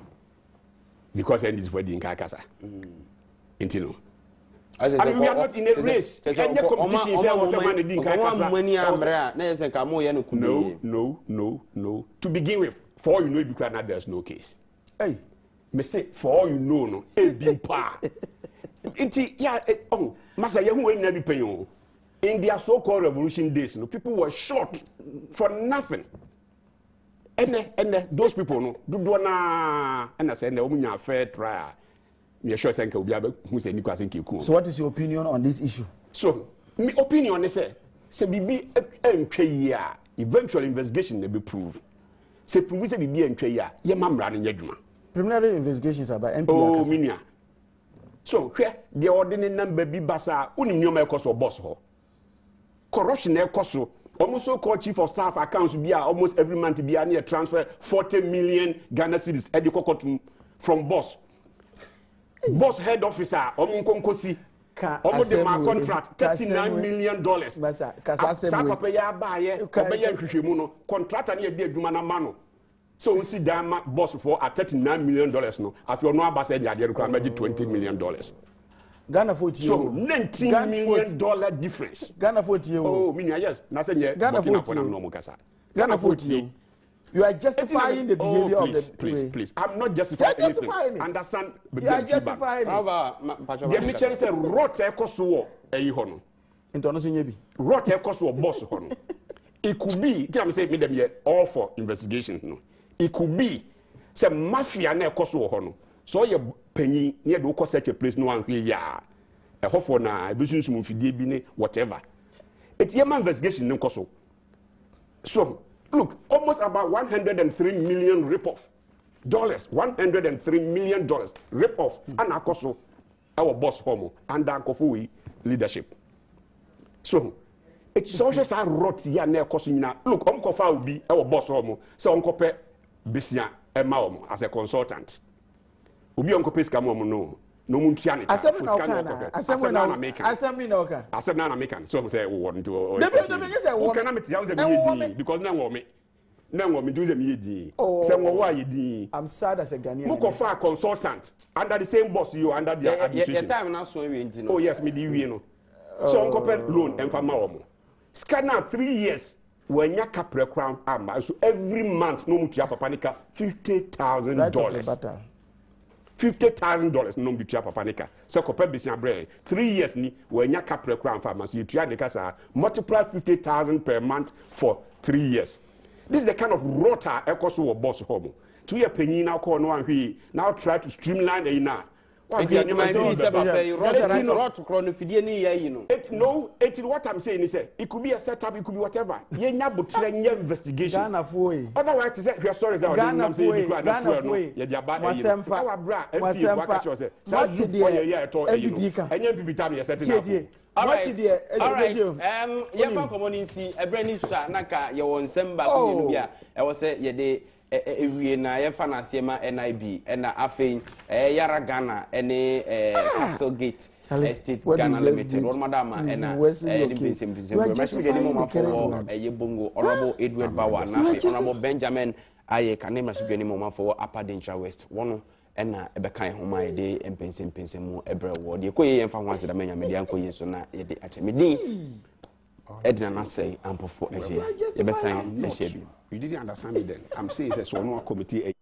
because end is for the nkakasa. Intino. I mean, we are not in a race. Any competition is was the man in Kakasa. No. To begin with, for all you know, there's no case. Hey, me say for all you know, no, it's been par. Masa Yahu ain't never paying. In their so-called revolution days, no, people were shot for nothing. And those people, no, do na and I said, the woman fair trial. So what is your opinion on this issue? So my opinion is say bibi eventual investigation will be proved. Say prove say bibi entwe ye mamra ne nyadwuma. Preliminary investigations about MP. Oh minia. So hwe the ordinary number bi basa unim nyoma ekoso boss ho. Corruption ekoso almost so called chief of staff accounts be almost every month be near transfer 40 million Ghana cedis edikokotum from boss. Boss head officer, Omunkonkosi, Omo my contract, $39 million. Contract and be a mano. So we see that boss for at $39 million. No, if you're not said that you can imagine $20 million. Ghana 40. So $19 million difference. Ghana 40. Oh, meaning yes. Ghana 40. Ghana 40. You are justifying the behavior of the please. I'm not justifying anything. It. Understand? You are justifying it. The Mitchell said, "Rot ekosuo eyi hono." International bi. Rot ekosuo boss hono. It could be. I'm saying, me them here all for investigation. No. It could be. Say mafia na ekosuo hono. So you penny near do such a place no one ya. A hofo na business mu fidie bi ne whatever. It's yema investigation no koso. So. Look, almost about $103 million rip-off. $103 million rip-off. And also our boss homo under Kofuwi leadership. So it's also a rot ya ne kosuna. Look, Kofa will be our boss homo. So Onkope Bisia Emma as a consultant. Ubi Onkope Skamomo no. No muntiani. Assembly So say want to. Because now me. Now me do them ye. Say why ye. I'm sad as a Ghanaian. Moko fa consultant under the same boss you under the administration. Time now so we oh yes, me di we no. So Onkope loan and farmer omo. Scanner 3 years when ya capre crown am so every month no mutia papanika $50,000. $50,000 no bitua papanika so kopa bisia bre 3 years ni wanya capre crown farmers you tua de kasa multiply 50,000 per month for 3 years. This is the kind of rota ekoso wo boss home 2 year penny now call no one now try to streamline the ina no, it's what I'm saying is it could be a setup, it could be whatever. Yenya butre nye investigation. Otherwise, to say your stories that I'm saying All right. Naka ye won semba ko bia e wo se ye de ewie na ye fa na sema NIB na afein Yara Ghana ene Castle Gate Estate Ghana Limited one madama na Mpensenpensenmu mesu de mo ma for ye bongo honorable Edward Bawa na honorable Benjamin aye kanema su de mo ma for Upper Dencha West wono ena ebekan homa ye de Mpensenpensenmu ebre wo de ko ye yemfa ho aseda manya media nko ye so na ye de ache medin Edna na say ampofo eje ye besan ehye bi. You didn't understand me then. I'm saying it's a committee.